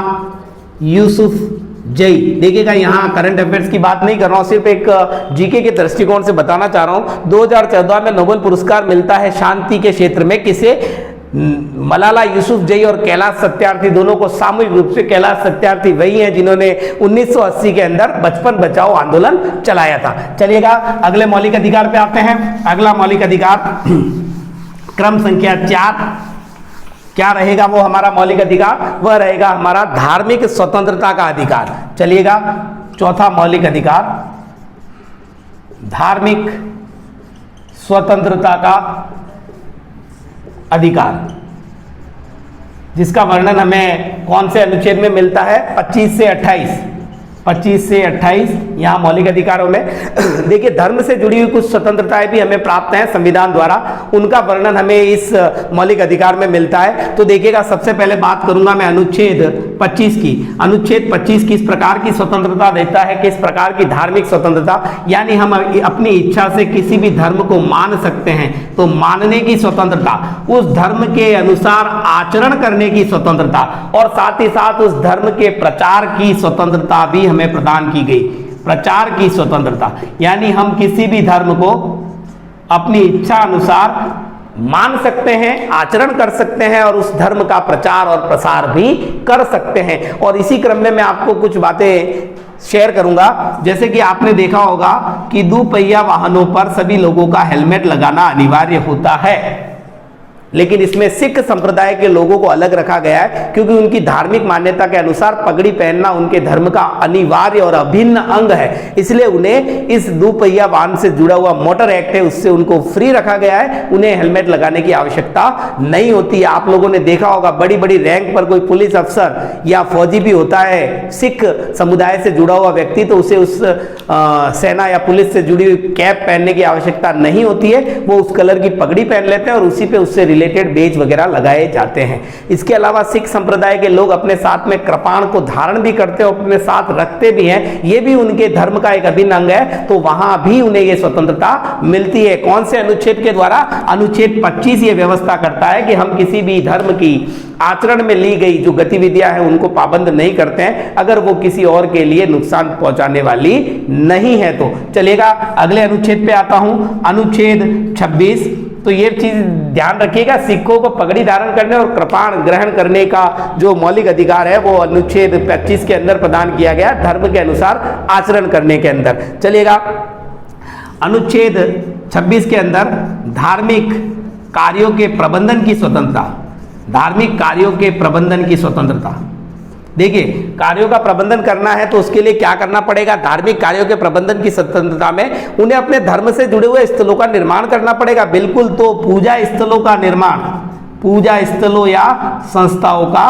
यूसुफजई। देखिएगा यहाँ करंट अफेयर्स की बात नहीं कर रहा हूँ, सिर्फ एक जीके के दृष्टिकोण से बताना चाह रहा हूँ। 2014 में नोबेल पुरस्कार मिलता है शांति के क्षेत्र में, किसे? मलाला यूसुफजई और कैलाश सत्यार्थी, दोनों को सामूहिक रूप से। कैलाश सत्यार्थी वही हैं जिन्होंने 1980 के अंदर बचपन बचाओ आंदोलन चलाया था। चलिएगा अगले मौलिक अधिकार पे आते हैं। अगला मौलिक अधिकार क्रम संख्या 4, क्या रहेगा वो हमारा मौलिक अधिकार? वह रहेगा हमारा धार्मिक स्वतंत्रता का अधिकार। चलिएगा चौथा मौलिक अधिकार, धार्मिक स्वतंत्रता का अधिकार, जिसका वर्णन हमें कौन से अनुच्छेद में मिलता है? 25 से 28। 25 से 28 यहाँ मौलिक अधिकारों में। देखिए धर्म से जुड़ी हुई कुछ स्वतंत्रताएं भी हमें प्राप्त हैं संविधान द्वारा, उनका वर्णन हमें इस मौलिक अधिकार में मिलता है। तो देखिएगा सबसे पहले बात करूंगा मैं अनुच्छेद 25 की। अनुच्छेद 25 किस प्रकार की स्वतंत्रता देता है? किस प्रकार की धार्मिक स्वतंत्रता, यानी हम अपनी इच्छा से किसी भी धर्म को मान सकते हैं, तो मानने की स्वतंत्रता, उस धर्म के अनुसार आचरण करने की स्वतंत्रता, और साथ ही साथ उस धर्म के प्रचार की स्वतंत्रता भी हमें प्रदान की गई। प्रचार की स्वतंत्रता, यानी हम किसी भी धर्म को अपनी इच्छा अनुसार मान सकते हैं, आचरण कर सकते हैं और उस धर्म का प्रचार और प्रसार भी कर सकते हैं। और इसी क्रम में मैं आपको कुछ बातें शेयर करूंगा। जैसे कि आपने देखा होगा कि दोपहिया वाहनों पर सभी लोगों का हेलमेट लगाना अनिवार्य होता है, लेकिन इसमें सिख संप्रदाय के लोगों को अलग रखा गया है, क्योंकि उनकी धार्मिक मान्यता के अनुसार पगड़ी पहनना उनके धर्म का अनिवार्य और अभिन्न अंग है। इसलिए उन्हें इस दोपहिया वाहन से जुड़ा हुआ मोटर एक्ट है, उससे उनको फ्री रखा गया है, उन्हें हेलमेट लगाने की आवश्यकता नहीं होती है। आप लोगों ने देखा होगा बड़ी बड़ी रैंक पर कोई पुलिस अफसर या फौजी भी होता है, सिख समुदाय से जुड़ा हुआ व्यक्ति, तो उसे उस सेना या पुलिस से जुड़ी हुई कैप पहनने की आवश्यकता नहीं होती है, वो उस कलर की पगड़ी पहन लेते हैं और उसी पे उससे रिलेटेड बेज वगैरह लगाए जाते हैं। इसके अलावा सिख संप्रदाय के लोग अपने साथ में कृपाण को धारण भी करते हैं, अपने साथ रखते भी हैं, ये भी उनके धर्म का एक अभिन्न अंग है, तो वहां भी उन्हें ये स्वतंत्रता मिलती है। कौन से अनुच्छेद के द्वारा? अनुच्छेद 25 ये व्यवस्था करता है कि हम किसी भी धर्म की आचरण में ली गई जो गतिविधियां हैं उनको पाबंद नहीं करते हैं, अगर वो किसी और के लिए नुकसान पहुंचाने वाली नहीं है तो। चलिएगा अगले अनुच्छेद पे आता हूं, अनुच्छेद 26। तो ये चीज ध्यान रखिएगा, सिखों को पगड़ी धारण करने और कृपाण ग्रहण करने का जो मौलिक अधिकार है वो अनुच्छेद 25 के अंदर प्रदान किया गया, धर्म के अनुसार आचरण करने के अंदर। चलिएगा अनुच्छेद 26 के अंदर धार्मिक कार्यों के प्रबंधन की स्वतंत्रता, धार्मिक कार्यों के प्रबंधन की स्वतंत्रता। देखिए कार्यों का प्रबंधन करना है तो उसके लिए क्या करना पड़ेगा? धार्मिक कार्यों के प्रबंधन की स्वतंत्रता में उन्हें अपने धर्म से जुड़े हुए स्थलों का निर्माण करना पड़ेगा। बिल्कुल, तो पूजा स्थलों का निर्माण, पूजा स्थलों या संस्थाओं का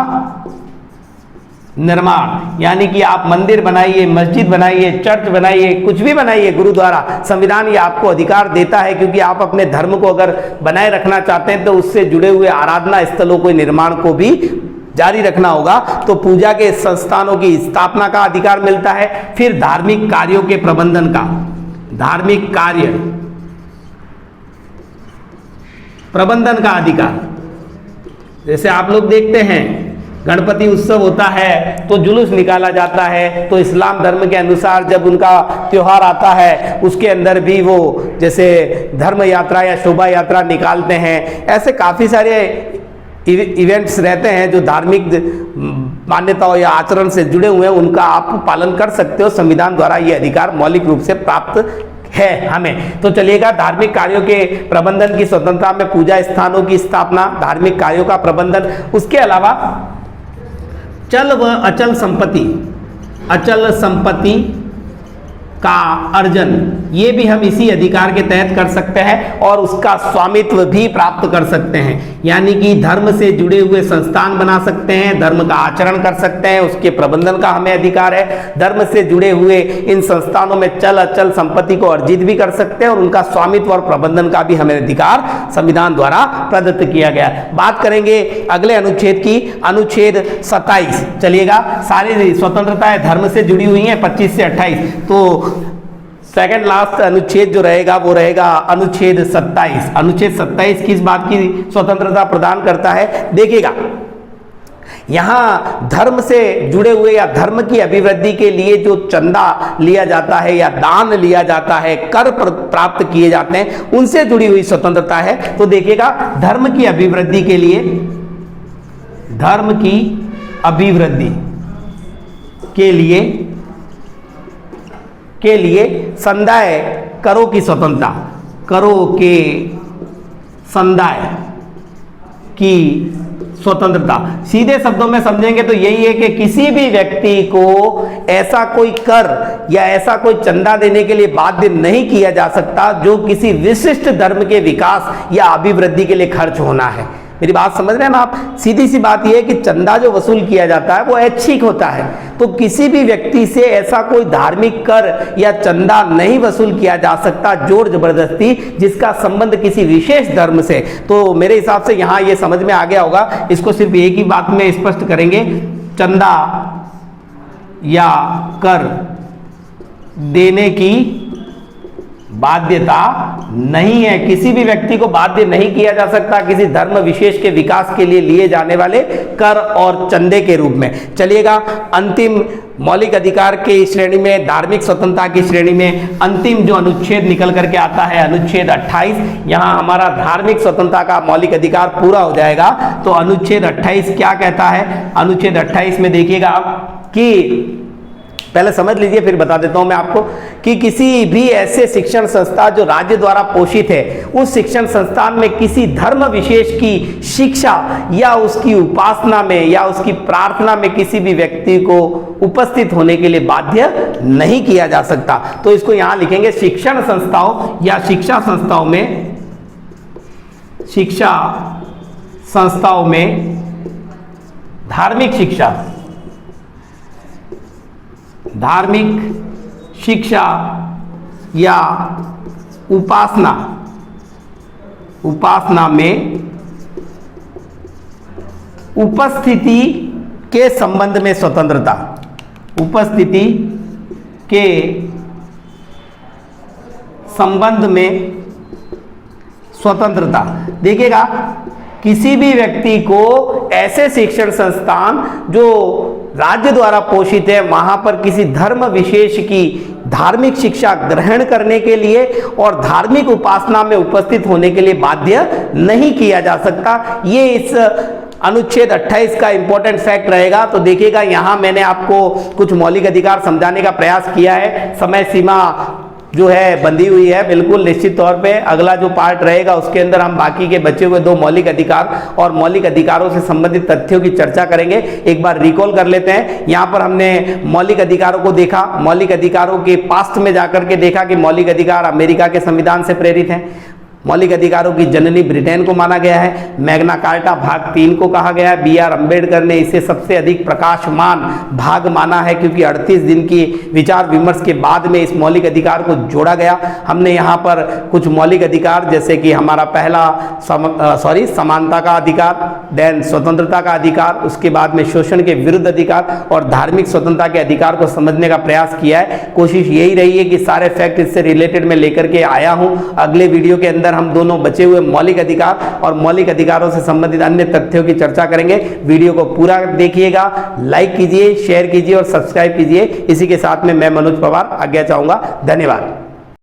निर्माण, यानी कि आप मंदिर बनाइए, मस्जिद बनाइए, चर्च बनाइए, कुछ भी बनाइए, गुरुद्वारा, संविधान ये आपको अधिकार देता है, क्योंकि आप अपने धर्म को अगर बनाए रखना चाहते हैं तो उससे जुड़े हुए आराधना स्थलों के निर्माण को भी जारी रखना होगा। तो पूजा के संस्थानों की स्थापना का अधिकार मिलता है। फिर धार्मिक कार्यों के प्रबंधन का, धार्मिक कार्य प्रबंधन का अधिकार। जैसे आप लोग देखते हैं गणपति उत्सव होता है तो जुलूस निकाला जाता है, तो इस्लाम धर्म के अनुसार जब उनका त्योहार आता है उसके अंदर भी वो जैसे धर्म यात्रा या शोभा यात्रा निकालते हैं। ऐसे काफ़ी सारे इवेंट्स रहते हैं जो धार्मिक मान्यताओं या आचरण से जुड़े हुए हैं, उनका आप पालन कर सकते हो। संविधान द्वारा ये अधिकार मौलिक रूप से प्राप्त है हमें। तो चलिएगा धार्मिक कार्यों के प्रबंधन की स्वतंत्रता में पूजा स्थानों की स्थापना, धार्मिक कार्यों का प्रबंधन, उसके अलावा चल व अचल संपत्ति, अचल संपत्ति का अर्जन, ये भी हम इसी अधिकार के तहत कर सकते हैं और उसका स्वामित्व भी प्राप्त कर सकते हैं। यानी कि धर्म से जुड़े हुए संस्थान बना सकते हैं, धर्म का आचरण कर सकते हैं, उसके प्रबंधन का हमें अधिकार है। धर्म से जुड़े हुए इन संस्थानों में चल अचल संपत्ति को अर्जित भी कर सकते हैं और उनका स्वामित्व और प्रबंधन का भी हमें अधिकार संविधान द्वारा प्रदत्त किया गया। बात करेंगे अगले अनुच्छेद की, अनुच्छेद 27। चलिएगा, सारी स्वतंत्रताएं धर्म से जुड़ी हुई हैं 25 से 28, तो सेकंड लास्ट अनुच्छेद जो रहेगा वो रहेगा अनुच्छेद 27। अनुच्छेद 27 किस बात की स्वतंत्रता प्रदान करता है? देखिएगा, यहां धर्म से जुड़े हुए या धर्म की अभिवृद्धि के लिए जो चंदा लिया जाता है या दान लिया जाता है, कर प्राप्त किए जाते हैं, उनसे जुड़ी हुई स्वतंत्रता है। तो देखिएगा, धर्म की अभिवृद्धि के लिए, धर्म की अभिवृद्धि के लिए संदाय करों की स्वतंत्रता, करों के संदाय की स्वतंत्रता। सीधे शब्दों में समझेंगे तो यही है कि किसी भी व्यक्ति को ऐसा कोई कर या ऐसा कोई चंदा देने के लिए बाध्य नहीं किया जा सकता जो किसी विशिष्ट धर्म के विकास या अभिवृद्धि के लिए खर्च होना है। मेरी बात समझ रहे हैं ना आप? सीधी सी बात यह है कि चंदा जो वसूल किया जाता है वो ऐच्छिक होता है, तो किसी भी व्यक्ति से ऐसा कोई धार्मिक कर या चंदा नहीं वसूल किया जा सकता जोर जबरदस्ती, जिसका संबंध किसी विशेष धर्म से। तो मेरे हिसाब से यहां ये समझ में आ गया होगा। इसको सिर्फ एक ही बात में स्पष्ट करेंगे, चंदा या कर देने की बाध्यता नहीं है, किसी भी व्यक्ति को बाध्य नहीं किया जा सकता किसी धर्म विशेष के विकास के लिए लिए जाने वाले कर और चंदे के रूप में। चलिएगा, अंतिम मौलिक अधिकार के श्रेणी में, धार्मिक स्वतंत्रता की श्रेणी में अंतिम जो अनुच्छेद निकल करके आता है, अनुच्छेद 28। यहां हमारा धार्मिक स्वतंत्रता का मौलिक अधिकार पूरा हो जाएगा। तो अनुच्छेद 28 क्या कहता है? अनुच्छेद 28 में देखिएगा आप कि पहले समझ लीजिए फिर बता देता हूं मैं आपको कि किसी भी ऐसे शिक्षण संस्था जो राज्य द्वारा पोषित है, उस शिक्षण संस्थान में किसी धर्म विशेष की शिक्षा या उसकी उपासना में या उसकी प्रार्थना में किसी भी व्यक्ति को उपस्थित होने के लिए बाध्य नहीं किया जा सकता। तो इसको यहां लिखेंगे, शिक्षण संस्थाओं या शिक्षा संस्थाओं में, शिक्षा संस्थाओं में धार्मिक शिक्षा, धार्मिक शिक्षा या उपासना में उपस्थिति के संबंध में स्वतंत्रता, उपस्थिति के संबंध में स्वतंत्रता। देखिएगा, किसी भी व्यक्ति को ऐसे शिक्षण संस्थान जो राज्य द्वारा पोषित है, वहां पर किसी धर्म विशेष की धार्मिक शिक्षा ग्रहण करने के लिए और धार्मिक उपासना में उपस्थित होने के लिए बाध्य नहीं किया जा सकता। ये इस अनुच्छेद 28 का इंपॉर्टेंट फैक्ट रहेगा। तो देखिएगा, यहां मैंने आपको कुछ मौलिक अधिकार समझाने का प्रयास किया है। समय सीमा जो है बंधी हुई है बिल्कुल निश्चित तौर पे। अगला जो पार्ट रहेगा उसके अंदर हम बाकी के बचे हुए 2 मौलिक अधिकार और मौलिक अधिकारों से संबंधित तथ्यों की चर्चा करेंगे। एक बार रिकॉल कर लेते हैं। यहाँ पर हमने मौलिक अधिकारों को देखा, मौलिक अधिकारों के पास्ट में जाकर के देखा कि मौलिक अधिकार अमेरिका के संविधान से प्रेरित हैं। मौलिक अधिकारों की जननी ब्रिटेन को माना गया है। मैग्ना कार्टा भाग 3 को कहा गया है। B.R. अम्बेडकर ने इसे सबसे अधिक प्रकाशमान भाग माना है क्योंकि 38 दिन की विचार विमर्श के बाद में इस मौलिक अधिकार को जोड़ा गया। हमने यहाँ पर कुछ मौलिक अधिकार जैसे कि हमारा पहला समानता का अधिकार, देन स्वतंत्रता का अधिकार, उसके बाद में शोषण के विरुद्ध अधिकार और धार्मिक स्वतंत्रता के अधिकार को समझने का प्रयास किया है। कोशिश यही रही है कि सारे फैक्ट इससे रिलेटेड मैं लेकर के आया हूँ। अगले वीडियो के अंदर हम दोनों बचे हुए मौलिक अधिकार और मौलिक अधिकारों से संबंधित अन्य तथ्यों की चर्चा करेंगे। वीडियो को पूरा देखिएगा, लाइक कीजिए, शेयर कीजिए और सब्सक्राइब कीजिए। इसी के साथ में मैं मनोज पवार आज्ञा चाहूंगा। धन्यवाद।